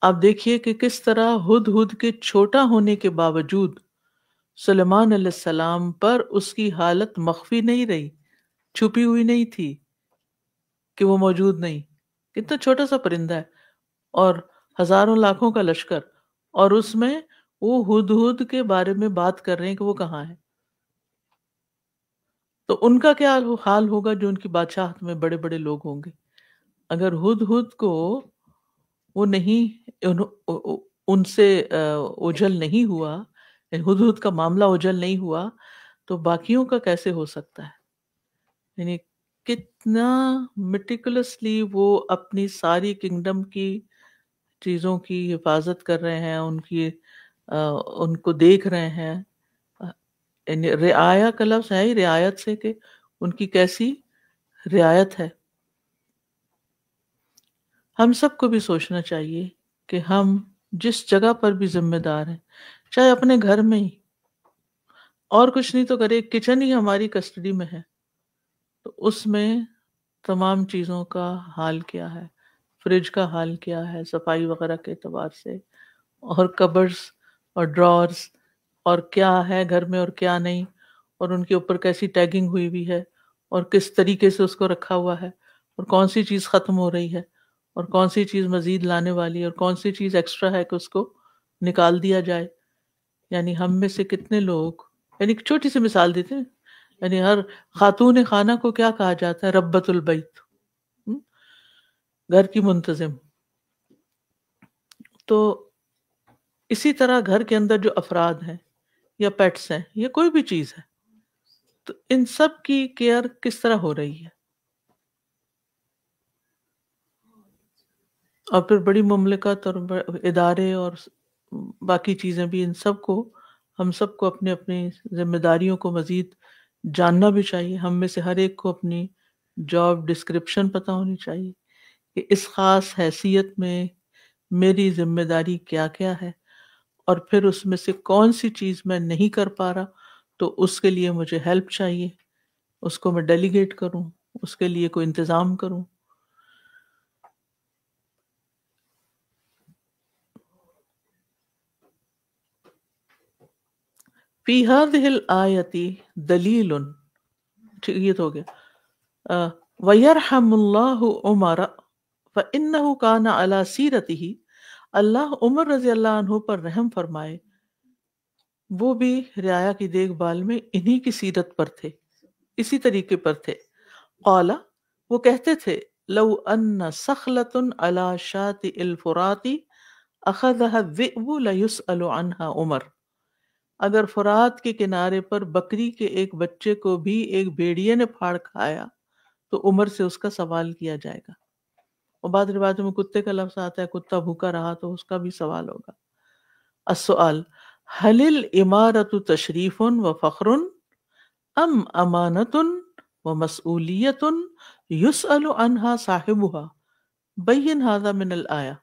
آپ دیکھیے کہ کس طرح ہدہد کے چھوٹا ہونے کے باوجود سلیمان علیہ السلام پر اس کی حالت مخفی نہیں رہی، چھپی ہوئی نہیں تھی کہ وہ موجود نہیں. کتنا چھوٹا سا پرندہ ہے اور ہزاروں لاکھوں کا لشکر، اور اس میں وہ ہدہد کے بارے میں بات کر رہے ہیں کہ وہ کہاں ہے. تو ان کا کیا حال ہوگا جو ان کی بادشاہت میں بڑے بڑے لوگ ہوں گے. اگر ہدہد کو وہ نہیں ان سے اوجھل نہیں ہوا، ہدہد کا معاملہ اوجھل نہیں ہوا، تو باقیوں کا کیسے ہو سکتا ہے؟ یعنی کتنا میٹیکولسلی وہ اپنی ساری کنگڈم کی چیزوں کی حفاظت کر رہے ہیں، ان کو دیکھ رہے ہیں. یعنی رعایا کا لفظ ہے ہی رعایت سے کہ ان کی کیسی رعایت ہے. ہم سب کو بھی سوچنا چاہیے کہ ہم جس جگہ پر بھی ذمہ دار ہیں، چاہے اپنے گھر میں ہی، اور کچھ نہیں تو کرے کچن ہی ہماری کسٹڈی میں ہے، تو اس میں تمام چیزوں کا حال کیا ہے، فریج کا حال کیا ہے صفائی وغیرہ کے اعتبار سے، اور کبرز اور ڈرارز، اور کیا ہے گھر میں اور کیا نہیں، اور ان کے اوپر کیسی ٹیگنگ ہوئی ہوئی ہے، اور کس طریقے سے اس کو رکھا ہوا ہے، اور کون سی چیز ختم ہو رہی ہے، اور کون سی چیز مزید لانے والی ہے، اور کون سی چیز ایکسٹرا ہے کہ اس کو نکال دیا جائے. یعنی ہم میں سے کتنے لوگ، یعنی ایک چھوٹی سی مثال دیتے ہیں، یعنی ہر خاتون خانہ کو کیا کہا جاتا ہے؟ ربۃ البیت، گھر کی منتظم. تو اسی طرح گھر کے اندر جو افراد ہیں یا پیٹس ہیں یا کوئی بھی چیز ہے، تو ان سب کی کیئر کس طرح ہو رہی ہے. اور پھر بڑی مملکت اور ادارے اور باقی چیزیں بھی، ان سب کو، ہم سب کو اپنے اپنی ذمہ داریوں کو مزید جاننا بھی چاہیے. ہم میں سے ہر ایک کو اپنی جاب ڈسکرپشن پتہ ہونی چاہیے کہ اس خاص حیثیت میں میری ذمہ داری کیا کیا ہے، اور پھر اس میں سے کون سی چیز میں نہیں کر پا رہا تو اس کے لیے مجھے ہیلپ چاہیے، اس کو میں ڈیلیگیٹ کروں، اس کے لیے کوئی انتظام کروں. فی هذه الآیت دلیل، یہ تو ہو گیا. وَيَرْحَمُ اللَّهُ عُمَرَ فَإِنَّهُ كَانَ عَلَى سِيرَتِهِ، اللہ عمر رضی اللہ عنہ پر رحم فرمائے، وہ بھی رعایا کی دیکھ بھال میں انہی کی سیرت پر تھے، اسی طریقے پر تھے. قال، وہ کہتے تھے، لو ان سخلۃ علی شاۃ الفرات اخذها الذئب لیسأل عنها عمر. اگر فرات کے کنارے پر بکری کے ایک بچے کو بھی ایک بھیڑیے نے پھاڑ کھایا تو عمر سے اس کا سوال کیا جائے گا. اور بعض روایتوں میں کتے کا لفظ آتا ہے، کتا بھوکا رہا تو اس کا بھی سوال ہوگا. السؤال، هل الامارۃ تشریف و فخر ام امانۃ و مسئولیۃ یسأل عنها صاحبها بین ھذا من الآیہ.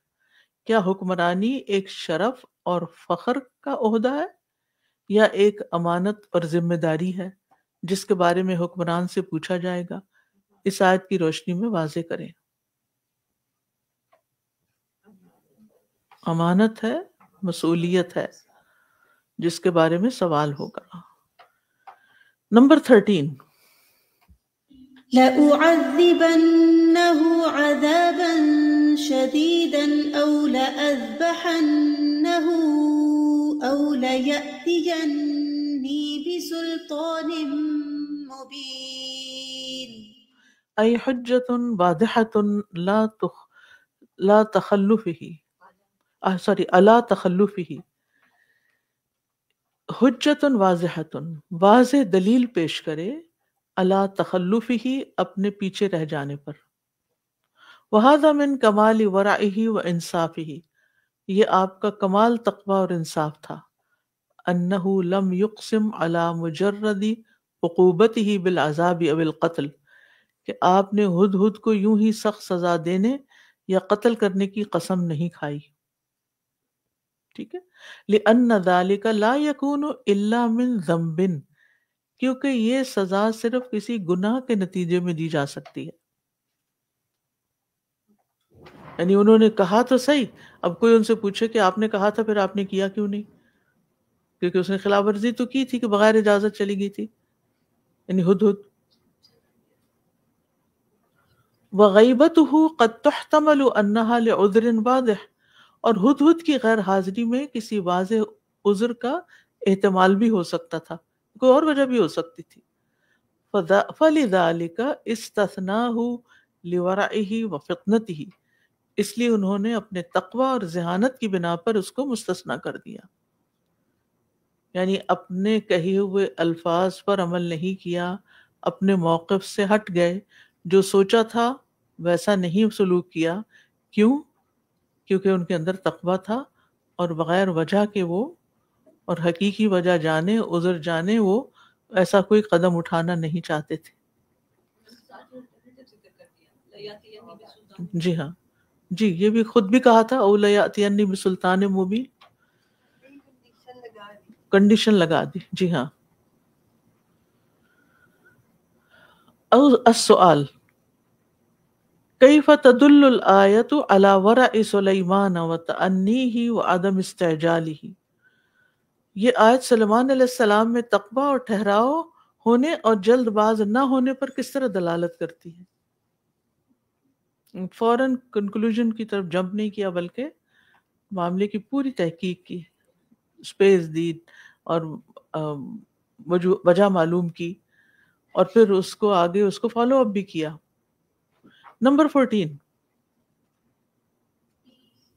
کیا حکمرانی ایک شرف اور فخر کا عہدہ ہے یا ایک امانت اور ذمہ داری ہے جس کے بارے میں حکمران سے پوچھا جائے گا؟ اس آیت کی روشنی میں واضح کریں. امانت ہے، مسئولیت ہے جس کے بارے میں سوال ہوگا. نمبر 13، لأعذبنه عذابا شديدا أو لأذبحنه أو ليأتيني بسلطان مبين. أي حجة واضحة لا تخلفه على تخلفه. حجت واضحۃ، واضح دلیل پیش کرے، علی تخلفہ، اپنے پیچھے رہ جانے پر. وہذا من کمال ورعہ و انصافہ، یہ آپ کا کمال تقوی اور انصاف تھا. انہ لم یقسم علی مجرد عقوبتہ بالعذاب او القتل، کہ آپ نے ہدہد کو یوں ہی سخت سزا دینے یا قتل کرنے کی قسم نہیں کھائی. ٹھیک ہے. لأن ذلك لا يكون الا من ذنب، کیونکہ یہ سزا صرف کسی گناہ کے نتیجے میں دی جا سکتی ہے. یعنی انہوں نے کہا تو صحیح، اب کوئی ان سے پوچھے کہ آپ نے کہا تھا پھر آپ نے کیا کیوں نہیں، کیونکہ اس نے خلاف ورزی تو کی تھی کہ بغیر اجازت چلی گئی تھی، یعنی ہدہد. وغیبتہ قد تحتمل انہا لعذر واضح، اور ہدہد کی غیر حاضری میں کسی واضح عذر کا احتمال بھی ہو سکتا تھا، کوئی اور وجہ بھی ہو سکتی تھی. فلذلک استثناہ لورعہ وفطنتہ، اس لیے انہوں نے اپنے تقوی اور ذہانت کی بنا پر اس کو مستثنا کر دیا. یعنی اپنے کہے ہوئے الفاظ پر عمل نہیں کیا، اپنے موقف سے ہٹ گئے، جو سوچا تھا ویسا نہیں سلوک کیا. کیوں؟ کیونکہ ان کے اندر تقوی تھا، اور بغیر وجہ کے وہ، اور حقیقی وجہ جانے، عذر جانے، وہ ایسا کوئی قدم اٹھانا نہیں چاہتے تھے. جی ہاں، جی یہ بھی خود بھی کہا تھا، او لیأتینی بسلطان مبین، کنڈیشن لگا دی. جی ہاں. او السؤال، کیف تدل الآیت علی ورع سلیمان وتأنیہ وعدم استعجالہ. یہ آیت سلیمان علیہ السلام میں تقوی اور ٹھہراؤ ہونے اور جلد باز نہ ہونے پر کس طرح دلالت کرتی ہے. فوراً کنکلوژن کی طرف جمپ نہیں کیا، بلکہ معاملے کی پوری تحقیق کی، سپیس دی اور وجہ معلوم کی، اور پھر اس کو آگے اس کو فالو اپ بھی کیا. نمبر 14،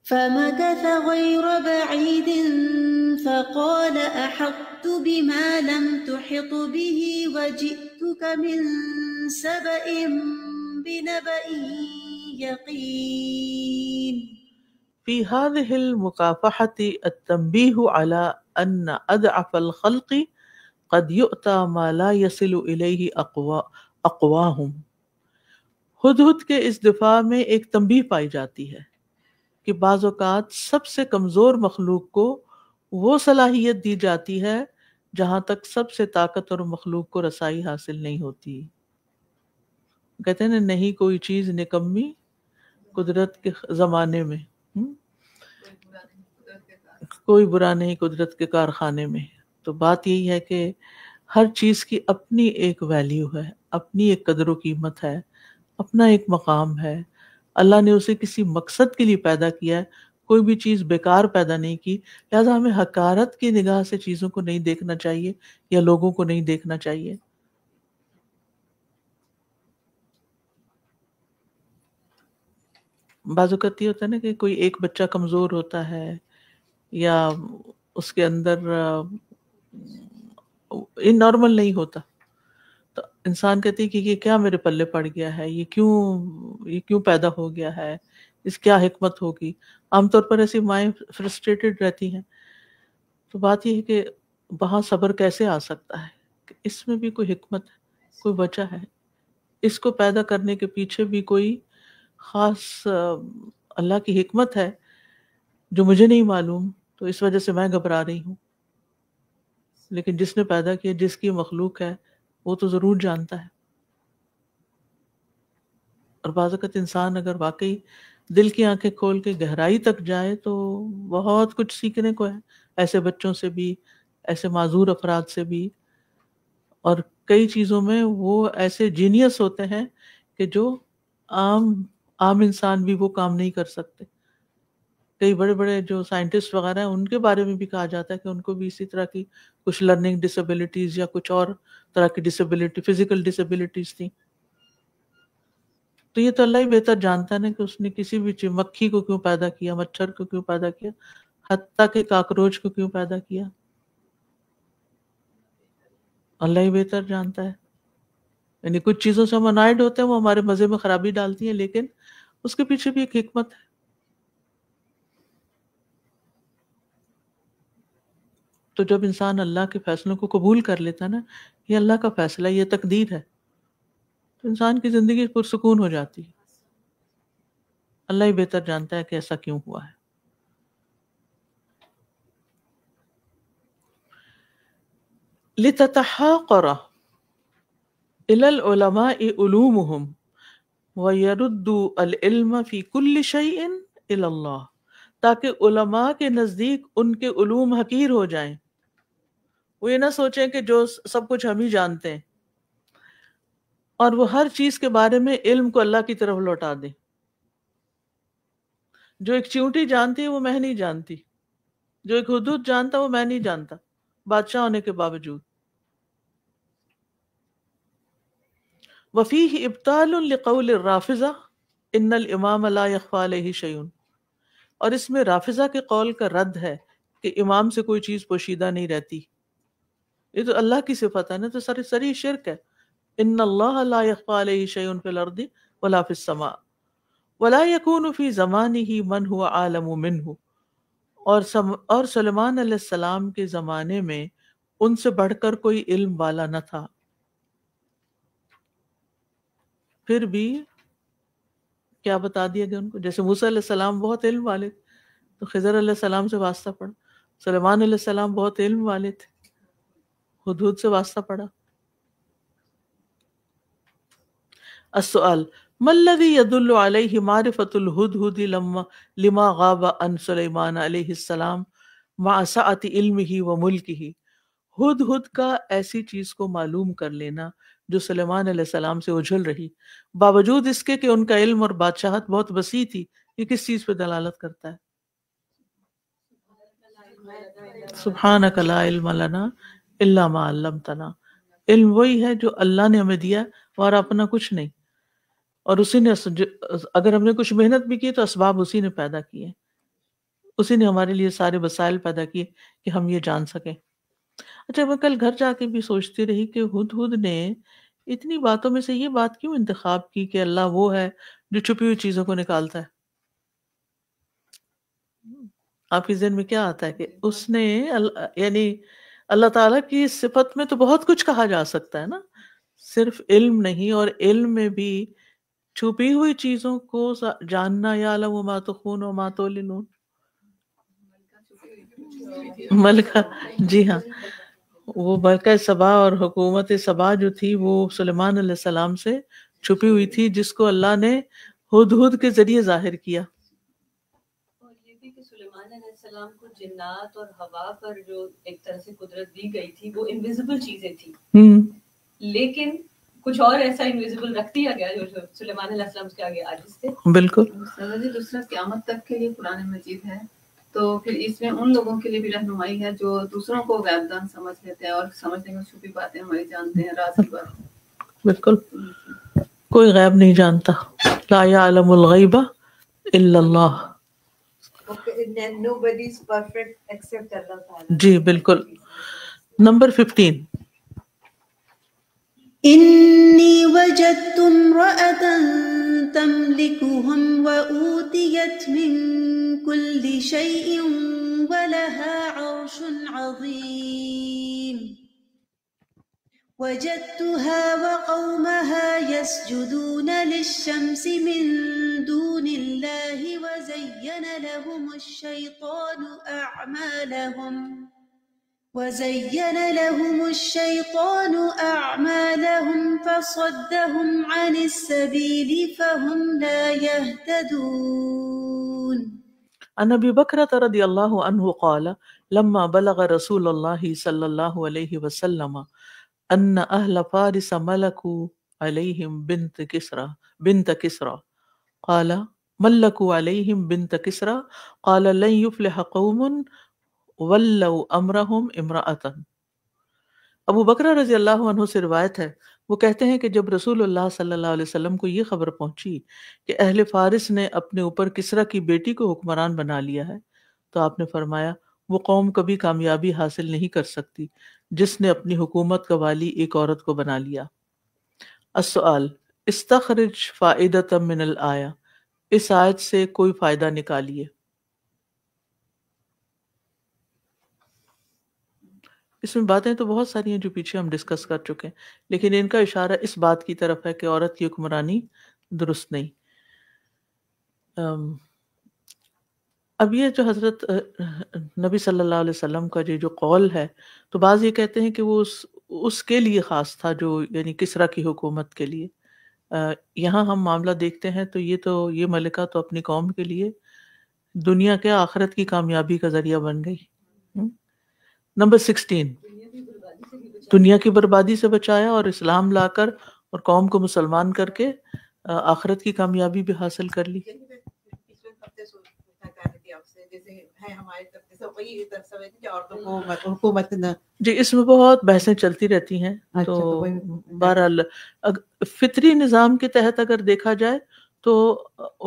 فمكث غير بعيد فقال أحطت بما لم تحط به وجئتك من سبأ بنبأ يقين. في هذه المكافحة التنبيه على أن أضعف الخلق قد يؤتى ما لا يصل إليه أقواهم. ہدہد کے اس دفاع میں ایک تنبیہ پائی جاتی ہے کہ بعض اوقات سب سے کمزور مخلوق کو وہ صلاحیت دی جاتی ہے جہاں تک سب سے طاقتور مخلوق کو رسائی حاصل نہیں ہوتی. کہتے ہیں نہیں کوئی چیز نکمی قدرت کے زمانے میں، کوئی برا نہیں قدرت کے کارخانے میں. تو بات یہی ہے کہ ہر چیز کی اپنی ایک ویلیو ہے، اپنی ایک قدر و قیمت ہے، اپنا ایک مقام ہے. اللہ نے اسے کسی مقصد کے لیے پیدا کیا ہے، کوئی بھی چیز بیکار پیدا نہیں کی، لہذا ہمیں حقارت کی نگاہ سے چیزوں کو نہیں دیکھنا چاہیے یا لوگوں کو نہیں دیکھنا چاہیے۔ بعض اوقات یہ ہوتا ہے نا کہ کوئی ایک بچہ کمزور ہوتا ہے یا اس کے اندر نارمل نہیں ہوتا، تو انسان کہتے ہیں کہ یہ کیا میرے پلے پڑ گیا ہے، یہ کیوں پیدا ہو گیا ہے، اس کیا حکمت ہوگی۔ عام طور پر ایسی مائیں فرسٹریٹڈ رہتی ہیں، تو بات یہ ہے کہ وہاں صبر کیسے آ سکتا ہے کہ اس میں بھی کوئی حکمت ہے، کوئی وجہ ہے، اس کو پیدا کرنے کے پیچھے بھی کوئی خاص اللہ کی حکمت ہے جو مجھے نہیں معلوم، تو اس وجہ سے میں گھبرا رہی ہوں، لیکن جس نے پیدا کیا، جس کی مخلوق ہے، وہ تو ضرور جانتا ہے۔ اور بعض اوقات انسان اگر واقعی دل کی آنکھیں کھول کے گہرائی تک جائے تو بہت کچھ سیکھنے کو ہے، ایسے بچوں سے بھی، ایسے معذور افراد سے بھی، اور کئی چیزوں میں وہ ایسے جینیس ہوتے ہیں کہ جو عام انسان بھی وہ کام نہیں کر سکتے۔ کئی بڑے بڑے جو سائنٹسٹ وغیرہ ہیں ان کے بارے میں بھی کہا جاتا ہے کہ ان کو بھی اسی طرح کی کچھ لرننگ ڈسیبلٹیز یا کچھ اور طرح کی ڈسیبلٹی، فزیکل ڈسیبلٹیز تھیں۔ تو یہ تو اللہ ہی بہتر جانتا ہے نا کہ اس نے کسی بھی مکھی کو کیوں پیدا کیا، مچھر کو کیوں پیدا کیا، حتیٰ کہ کاکروچ کو کیوں پیدا کیا، اللہ ہی بہتر جانتا ہے۔ یعنی کچھ چیزوں سے ہم انائڈ ہوتے ہیں، وہ ہمارے مزے میں خرابی ڈالتی ہیں، لیکن اس کے پیچھے بھی ایک حکمت ہے۔ تو جب انسان اللہ کے فیصلوں کو قبول کر لیتا ہے نا، یہ اللہ کا فیصلہ، یہ تقدیر ہے، تو انسان کی زندگی پرسکون ہو جاتی ہے۔ اللہ ہی بہتر جانتا ہے کہ ایسا کیوں ہوا ہے۔ لِتَتَحَاقَرَ إِلَى الْعُلَمَاءِ عُلُومُهُمْ وَيَرُدُّوا الْعِلْمَ فِي كُلِّ شَيْءٍ إِلَى اللَّهِ، تاکہ علماء کے نزدیک ان کے علوم حقیر ہو جائیں، وہ یہ نہ سوچیں کہ جو سب کچھ ہم ہی جانتے ہیں، اور وہ ہر چیز کے بارے میں علم کو اللہ کی طرف لوٹا دیں۔ جو ایک چیونٹی جانتی ہے وہ میں نہیں جانتی، جو ایک حدود جانتا وہ میں نہیں جانتا، بادشاہ ہونے کے باوجود۔ وَفِيهِ إِبْطَالٌ لِقَوْلِ الرَّافِضَةِ إِنَّ الْإِمَامَ لَا يَخْفَى عَلَيْهِ شَيْءٌ، اور اس میں رافضہ کے قول کا رد ہے کہ امام سے کوئی چیز پوشیدہ نہیں رہتی۔ یہ تو اللہ کی صفت ہے نا، تو سری شرک ہے۔ إِنَّ اللَّهَ لَا يَخْفَى عَلَيْهِ شَيْءٌ فِي الْأَرْضِ وَلَا فِي السَّمَاءِ وَلَا يَكُونُ فِي زَمَانِهِ مَنْ هُوَ أَعْلَمُ مِنْهُ، اور سلیمان علیہ السلام کے زمانے میں ان سے بڑھ کر کوئی علم والا نہ تھا، پھر بھی کیا بتا دیا گیا ان کو؟ جیسے موسیٰ علیہ السلام بہت علم والے تھے تو خضر علیہ السلام سے واسطہ پڑا، سلیمان علیہ السلام بہت علم والے تھے، ہدہد سے واسطہ پڑا۔ السؤال ما الذي يدل عليه معرفة الهدهد لما غاب عن سلیمان علیہ السلام مع سعة علمه وملكه، ہدہد کا ایسی چیز کو معلوم کر لینا جو سلیمان علیہ السلام سے اجھل رہی، باوجود اس کے کہ ان کا علم اور بادشاہت بہت وسیع تھی، یہ کس چیز پہ دلالت کرتا ہے؟ سبحانک لا علم لنا الا ما علمتنا، علم وہی ہے جو اللہ نے ہمیں دیا اور اپنا کچھ نہیں، اور اسی نے اگر ہم نے کچھ محنت بھی کی تو اسباب اسی نے پیدا کیے، اسی نے ہمارے لیے سارے وسائل پیدا کیے کہ ہم یہ جان سکیں۔ اچھا، میں کل گھر جا کے بھی سوچتی رہی کہ ہدہد نے اتنی باتوں میں سے یہ بات کیوں انتخاب کی کہ اللہ وہ ہے جو چھپی ہوئی چیزوں کو نکالتا ہے؟ آپ کے ذہن میں کیا آتا ہے کہ اس نے یعنی اللہ تعالیٰ کی صفت میں تو بہت کچھ کہا جا سکتا ہے نا، صرف علم نہیں، اور علم میں بھی چھپی ہوئی چیزوں کو جاننا، یعلم ما تخفون وما تعلنون، ملکہ، جی ہاں، وہ ملکہ سبا اور حکومت سبا جو تھی وہ سلیمان علیہ السلام سے چھپی ہوئی تھی، جس کو اللہ نے ہدہد کے ذریعے ظاہر کیا۔ اور یہ بھی کہ سلیمان علیہ السلام کو جنات اور ہوا پر جو ایک طرح سے قدرت دی گئی تھی وہ انویزیبل چیزیں تھیں، لیکن کچھ اور ایسا انویزیبل رکھ دیا گیا جو سلیمان علیہ السلام کے آگے عاجز تھے. بالکل. دوسرا قیامت تک کے لیے قرآن مجید ہے، تو پھر اس میں ان لوگوں کے لیے بھی رہنمائی ہے جو دوسروں کو غیب دان سمجھ لیتے ہیں اور سمجھنے میں چھپی باتیں ہماری جانتے ہیں، راز کی باتیں. بالکل، کوئی غیب نہیں جانتا. لا یعلم الغیب الا اللہ. Nobody is perfect except Allah Ta'ala. جی بالکل. نمبر 15. إني وجدت امرأة تملكهم وأوتيت من كل شيء ولها عرش عظيم وجدتها وقومها يسجدون للشمس من دون الله وزين لهم الشيطان أعمالهم فصدهم عن السبيل فهم لا يهتدون. عن أبي بكرة رضي الله عنه قال لما بلغ رسول الله صلى الله عليه وسلم أن أهل فارس ملكوا عليهم بنت كسرى قال ملكوا عليهم بنت كسرى قال لن يفلح قوم ولوا امرهم امرأة. ابو بکر رضی اللہ عنہ سے روایت ہے، وہ کہتے ہیں کہ جب رسول اللہ صلی اللہ علیہ وسلم کو یہ خبر پہنچی کہ اہل فارس نے اپنے اوپر کسرا کی بیٹی کو حکمران بنا لیا ہے تو آپ نے فرمایا وہ قوم کبھی کامیابی حاصل نہیں کر سکتی جس نے اپنی حکومت کا والی ایک عورت کو بنا لیا. السؤال استخرج فائدۃ من الآیہ، اس آیت سے کوئی فائدہ نکالیے. اس میں باتیں تو بہت ساری ہیں جو پیچھے ہم ڈسکس کر چکے ہیں، لیکن ان کا اشارہ اس بات کی طرف ہے کہ عورت کی حکمرانی درست نہیں. اب یہ جو حضرت نبی صلی اللہ علیہ وسلم کا جو قول ہے، تو بعض یہ کہتے ہیں کہ وہ اس کے لیے خاص تھا جو یعنی کسرا کی حکومت کے لیے. یہاں ہم معاملہ دیکھتے ہیں تو یہ ملکہ تو اپنی قوم کے لیے دنیا کے آخرت کی کامیابی کا ذریعہ بن گئی. نمبر 16 دنیا کی بربادی سے بچایا اور اسلام لا کر اور قوم کو مسلمان کر کے آخرت کی کامیابی بھی حاصل کر لی. جی اس میں بہت بحثیں چلتی رہتی ہیں. تو بہرحال فطری نظام کے تحت اگر دیکھا جائے تو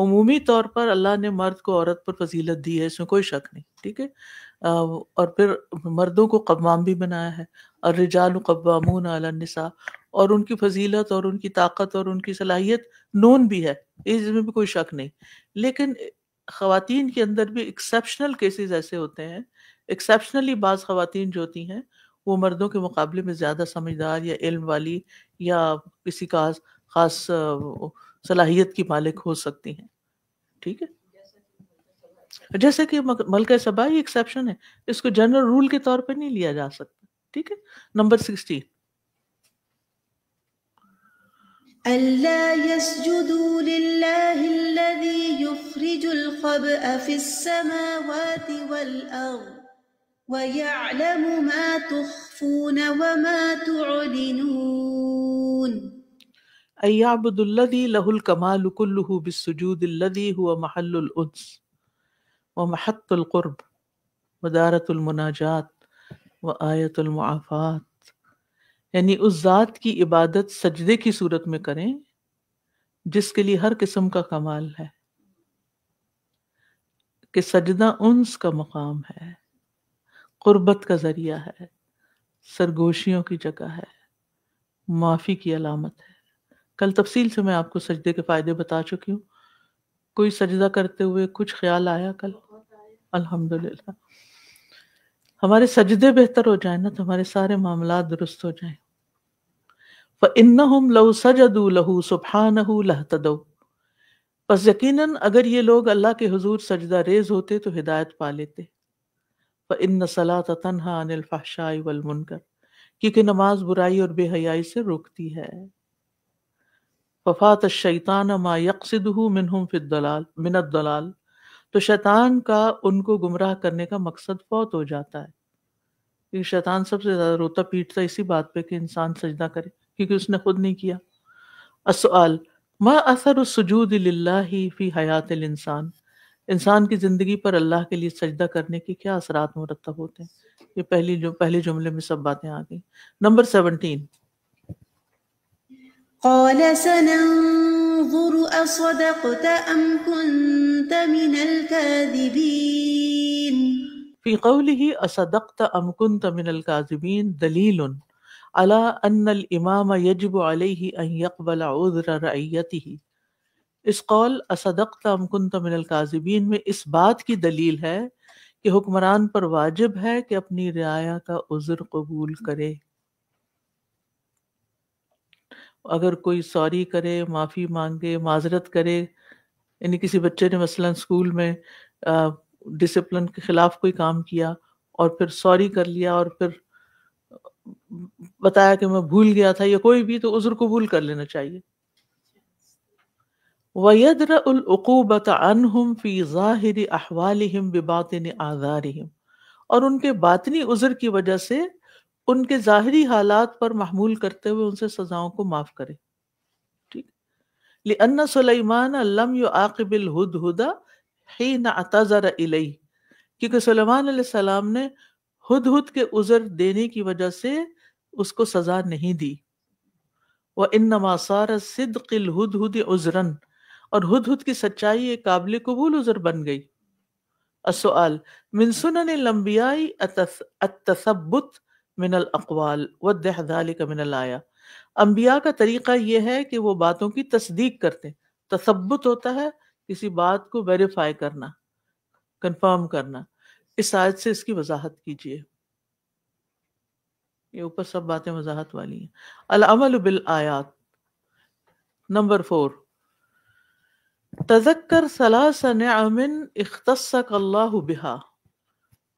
عمومی طور پر اللہ نے مرد کو عورت پر فضیلت دی ہے، اس میں کوئی شک نہیں. ٹھیک ہے، اور پھر مردوں کو قوام بھی بنایا ہے، الرجال قوامون علی النساء، اور ان کی فضیلت اور ان کی طاقت اور ان کی صلاحیت نون بھی ہے، اس میں بھی کوئی شک نہیں. لیکن خواتین کے اندر بھی ایکسیپشنل کیسز ایسے ہوتے ہیں، ایکسیپشنلی بعض خواتین جو ہوتی ہیں وہ مردوں کے مقابلے میں زیادہ سمجھدار یا علم والی یا کسی کا خاص صلاحیت کی مالک ہو سکتی ہیں. ٹھیک ہے، جیسے کہ ملکہ سبا ہی ایکسیپشن ہے، اس کو جنرل رول کے طور پہ نہیں لیا جا سکتا. ٹھیک ہے. نمبر 16 أَلَّا يَسْجُدُوا لِلَّهِ الَّذِي يُخْرِجُ الْخَبْءَ فِي السَّمَاوَاتِ وَالْأَرْضِ وَيَعْلَمُ مَا تُخْفُونَ وَمَا تُعْلِنُونَ. أَن يَعْبُدُوا الَّذِي لَهُ الْكَمَالُ كُلُّهُ بِالسُّجُودِ الَّذِي هُوَ مَحَلُّ الْأُنْسِ ومحط القرب ودارت المناجات وآیت المعافات، یعنی اس ذات کی عبادت سجدے کی صورت میں کریں جس کے لیے ہر قسم کا کمال ہے، کہ سجدہ انس کا مقام ہے، قربت کا ذریعہ ہے، سرگوشیوں کی جگہ ہے، معافی کی علامت ہے. کل تفصیل سے میں آپ کو سجدے کے فائدے بتا چکی ہوں. کوئی سجدہ کرتے ہوئے کچھ خیال آیا کل؟ الحمدللہ. ہمارے سجدے بہتر ہو جائیں نا تو ہمارے سارے معاملات درست ہو جائیں. فَإِنَّهُمْ لَوْ سَجَدُوا لَهُ سُبْحَانَهُ لَاهْتَدَوْا، پس یقیناً اگر یہ لوگ اللہ کے حضور سجدہ ریز ہوتے تو ہدایت پا لیتے. فَإِنَّ الصَّلَاةَ تَنْهَىٰ عَنِ الْفَحْشَاءِ وَالْمُنکَرِ، کیونکہ نماز برائی اور بے حیائی سے روکتی ہے. فَفَاتَ الشَّيْطَانَ مَا يَقْصِدُهُ مِنْهُمْ فِي الضَّلَالِ مِنَ الضَّلَالِ، تو شیطان کا ان کو گمراہ کرنے کا مقصد فوت ہو جاتا ہے. کیونکہ شیطان سب سے زیادہ روتا پیٹتا اسی بات پہ کہ انسان سجدہ کرے، کیونکہ اس نے خود نہیں کیا. السؤال ما اثر السجود للہ فی حیات الانسان، انسان کی زندگی پر اللہ کے لیے سجدہ کرنے کے کیا اثرات مرتب ہوتے ہیں؟ یہ پہلے جملے میں سب باتیں آ گئی. نمبر 17 قال سننظر أصدقت أم كنت من الكاذبين. في قوله أصدقت أم كنت من الكاذبين دليل على أن الإمام يجب عليه أن يقبل عذر رعيته. اس قول اصدقت ام کنت من الکاذبین میں اس بات کی دلیل ہے کہ حکمران پر واجب ہے کہ اپنی رعایا کا عذر قبول کرے. اگر کوئی سوری کرے، معافی مانگے، معذرت کرے، یعنی کسی بچے نے مثلا اسکول میں ڈسپلن کے خلاف کوئی کام کیا اور پھر سوری کر لیا اور پھر بتایا کہ میں بھول گیا تھا یا کوئی بھی، تو عذر قبول کر لینا چاہیے. وَيَدْرَأُ الْعُقُوبَةَ عَنْهُمْ فِي ظَاهِرِ أَحْوَالِهِمْ بِبَاطِنِ آثَارِهِمْ، اور ان کے باطنی عذر کی وجہ سے ان کے ظاہری حالات پر محمول کرتے ہوئے ان سے سزاؤں کو معاف کرے. ٹھیک. لِأَنَّ سُلَيْمَانَ لَمْ يُعَاقِبِ الْهُدْهُدَ حِينَ اعْتَذَرَ إِلَيْهِ، کیونکہ سلیمان علیہ السلام نے ہدہد کے عذر دینے کی وجہ سے اس کو سزا نہیں دی. وَإِنَّمَا صَارَ صِدْقِ الْهُدْهُدِ عُذْرًا، اور ہدہد کی سچائی ایک قابل قبول عذر بن گئی. السؤال من سنن الانبیاء التثبت من الاقوال وضح ذلك من الآیہ، انبیاء کا طریقہ یہ ہے کہ وہ باتوں کی تصدیق کرتے ہیں. تثبت ہوتا ہے کسی بات کو ویریفائی کرنا، کنفرم کرنا. اس آیت سے اس کی وضاحت کیجیے. یہ اوپر سب باتیں وضاحت والی ہیں. العمل بالآیات. نمبر 4 تذکر ثلاث نعم اختصک اللہ بہا،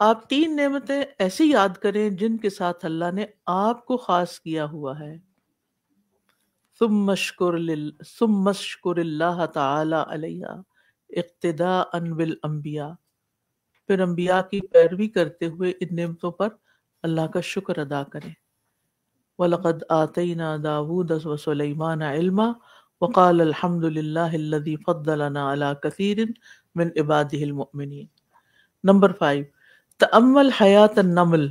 آپ 3 نعمتیں ایسی یاد کریں جن کے ساتھ اللہ نے آپ کو خاص کیا ہوا ہے. ثم اشکر اللہ تعالی علیہ اقتداء بالانبیاء، پھر انبیاء کی پیروی کرتے ہوئے ان نعمتوں پر اللہ کا شکر ادا کریں. وَلَقَدْ آتَيْنَا دَاوُودَ وَسُلَيْمَانَ عِلْمًا وقال الحمد للہ الذی فضلنا علی کثیر من عبادہ المؤمنین. نمبر 5 تأمل حیات النمل،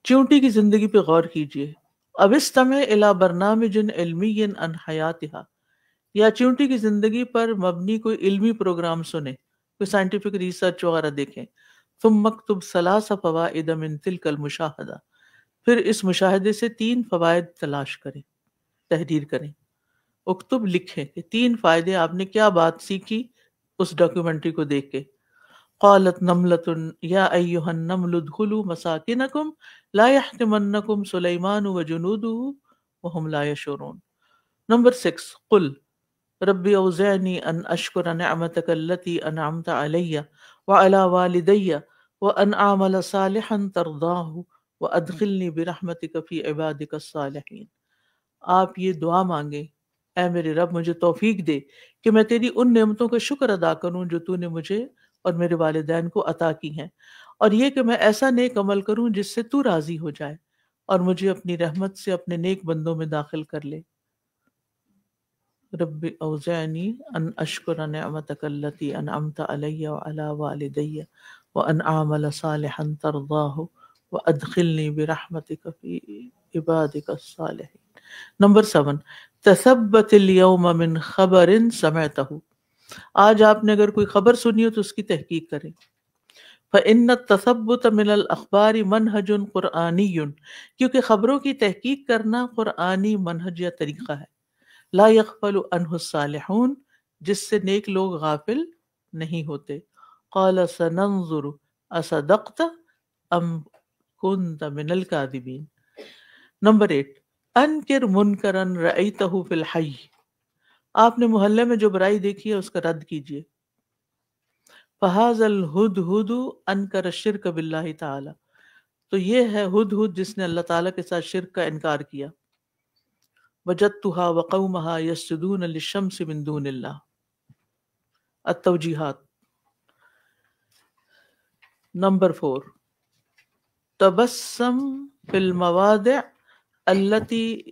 چیونٹی کی زندگی پہ غور کیجیے. اب استمع الی برنامج علمی عن حیاتها، یا چیونٹی کی زندگی پر مبنی کوئی علمی پروگرام سنیں، کوئی سائنٹیفک ریسرچ وغیرہ دیکھیں. ثم اکتب 3 فوائد من تلک المشاہدہ، پھر اس مشاہدے سے 3 فوائد تلاش کریں، تحریر کریں. اکتب لکھیں کہ 3 فائدے آپ نے کیا بات سیکھی اس ڈاکیومنٹری کو دیکھ کے. قالت نملۃ یا ایھا النمل ادخلوا مساکنکم لا یحطمنکم سلیمان وجنودہ وهم لا یشعرون. نمبر 6 قل رب اوزعنی ان اشکر نعمتک التی انعمت علی وعلی والدی وان اعمل صالحا ترضاہ وادخلنی برحمتک فی عبادک الصالحین. آپ یہ دعا مانگیں، اے میرے رب مجھے توفیق دے کہ میں تیری ان نعمتوں کا شکر ادا کروں جو تو نے مجھے اور میرے والدین کو عطا کی ہیں، اور یہ کہ میں ایسا نیک عمل کروں جس سے تو راضی ہو جائے اور مجھے اپنی رحمت سے اپنے نیک بندوں میں داخل کر لے. رب اوزعنی ان اشکر نعمتک التی انعمت علی وعلی والدی وان اعمل صالحا ترضاہ وادخلنی برحمتک فی عبادک الصالحین. نمبر 7 تثبت اليوم من خبر سمعتہ، آج آپ نے اگر کوئی خبر سنی ہو تو اس کی تحقیق کریں. فإن التثبت من الاخبار منہج قرآنی، کیونکہ خبروں کی تحقیق کرنا قرآنی منہج یا طریقہ ہے. لا یغفل عنہ الصالحون، جس سے نیک لوگ غافل نہیں ہوتے. قال سننظر اصدقت ام کنت من الکاذبین. نمبر 8 انکر منکرن رأیتہ فی الحی، آپ نے محلے میں جو برائی دیکھی ہے اس کا رد کیجیے. فہذا الہدہد انکر الشرک باللہ تعالی، تو یہ ہے ہدہد جس نے اللہ تعالیٰ کے ساتھ شرک کا انکار کیا. وجدتھا وقومہا یسجدون للشمس من دون اللہ. التوجیحات. نمبر 4 تبسم فی المواضع التي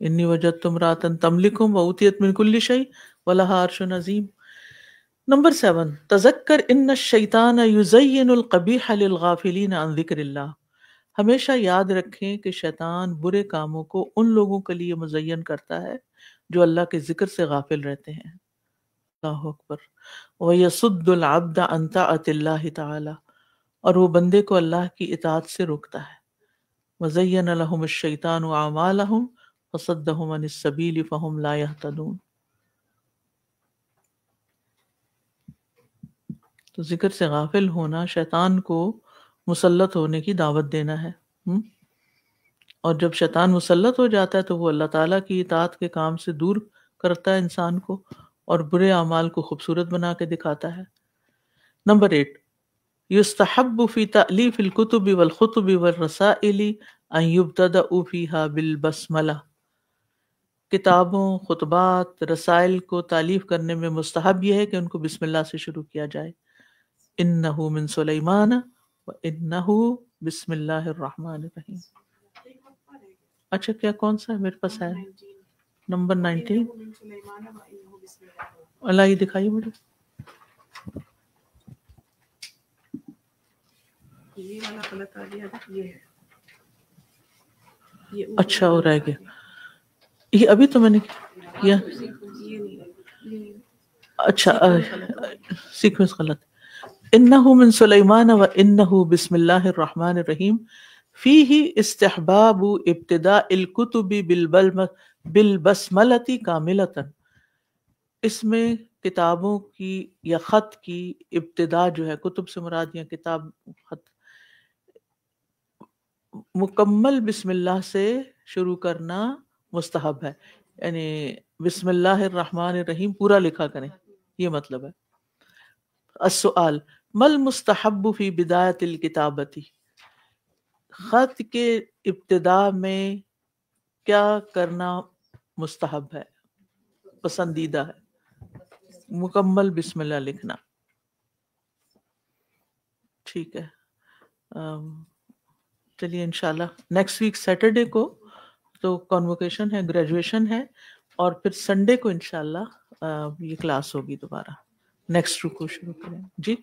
انی وجدت امرأۃ تملکہم وأوتیت من کل شیء ولہا عرش عظیم۔ نمبر 7، تذکر ان الشیطان یزین القبیح للغافلین عن ذکر اللہ۔ ہمیشہ یاد رکھیں کہ شیطان برے کاموں کو ان لوگوں کے لیے مزین کرتا ہے جو اللہ کے ذکر سے غافل رہتے ہیں۔ اللہ اکبر۔ وَيَصُدُّ الْعَبْدَ عَنْ طَاعَةِ اللَّهِ تَعَالَى، اور وہ بندے کو اللہ کی اطاعت سے روکتا ہے۔ وَزَيَّنَ لَهُمُ الشَّيْطَانُ أَعْمَالَهُمْ فَصَدَّهُمْ عَنِ السَّبِيلِ فَهُمْ لَا يَهْتَدُونَ۔ تو ذکر سے غافل ہونا شیطان کو مسلط ہونے کی دعوت دینا ہے، اور جب شیطان مسلط ہو جاتا ہے تو وہ اللہ تعالیٰ کی اطاعت کے کام سے دور کرتا ہے انسان کو، اور برے اعمال کو خوبصورت بنا کے دکھاتا ہے۔ نمبر 8، یستحب فی تألیف الکتب والخطب والرسائل ان یبتدأ فیہا بالبسملہ۔ کتابوں، خطبات، رسائل کو تالیف کرنے میں مستحب یہ ہے کہ ان کو بسم اللہ سے شروع کیا جائے۔ انہ من سلیمان وانہ بسم اللہ الرحمن الرحیم۔ اچھا کیا کون سا ہے میرے پاس ہے؟ نمبر 19 اللہ یہ دکھائیے مجھے۔ اچھا ہو رہ گیا یہ، ابھی تو میں نے کیا۔ اچھا سیکوینس غلط۔ انہ من سلیمان وانہ بسم اللہ الرحمن الرحیم فیہ استحباب ابتداء الکتب بالبسملۃ کاملۃ۔ اس میں کتابوں کی یا خط کی ابتدا جو ہے، کتب سے مراد یا کتاب خط، مکمل بسم اللہ سے شروع کرنا مستحب ہے، یعنی بسم اللہ الرحمن الرحیم پورا لکھا کریں، یہ مطلب ہے۔ السؤال ما المستحب فی بدایت الکتابۃ، خط کے ابتدا میں کیا کرنا مستحب ہے، پسندیدہ ہے؟ مکمل بسم اللہ لکھنا۔ ٹھیک ہے، چلیے انشاءاللہ نیکسٹ ویک سیٹرڈے کو تو کنووکیشن ہے، گریجویشن ہے، اور پھر سنڈے کو انشاءاللہ یہ کلاس ہوگی دوبارہ، نیکسٹ کو شروع کریں۔ جی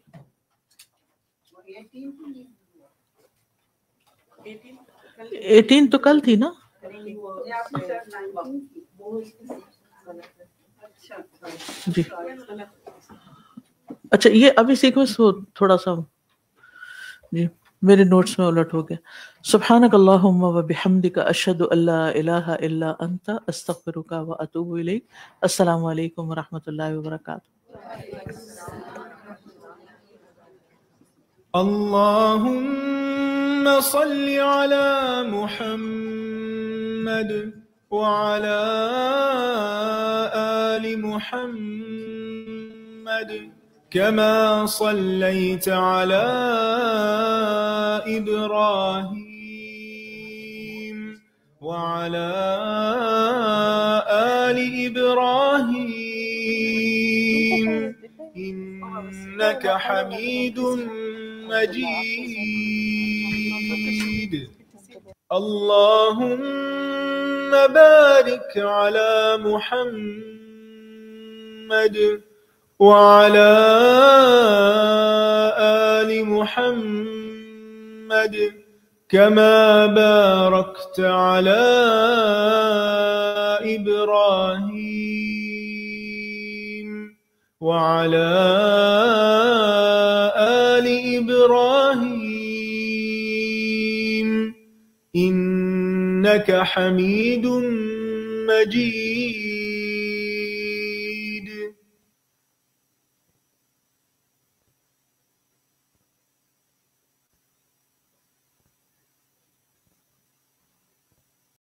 18 تو کل تھی نا؟ جی اچھا یہ ابھی سیکوینس ہو تھوڑا سا، جی میرے نوٹس میں الٹ ہو گیا۔ سبحانک اللہم و بحمدک اشہد ان لا الہ الا انت استغفرک و اتوب الیک۔ السلام علیکم و رحمۃ اللہ وبرکاتہ۔ اللهم صل على محمد وعلى آل محمد كما صليت على إبراهيم وعلى آل إبراهيم إنك حميد مجيد۔ اللهم بارك على محمد وعلى آل محمد كما باركت على إبراهيم وعلى آل إبراهيم إنك حميد مجيد۔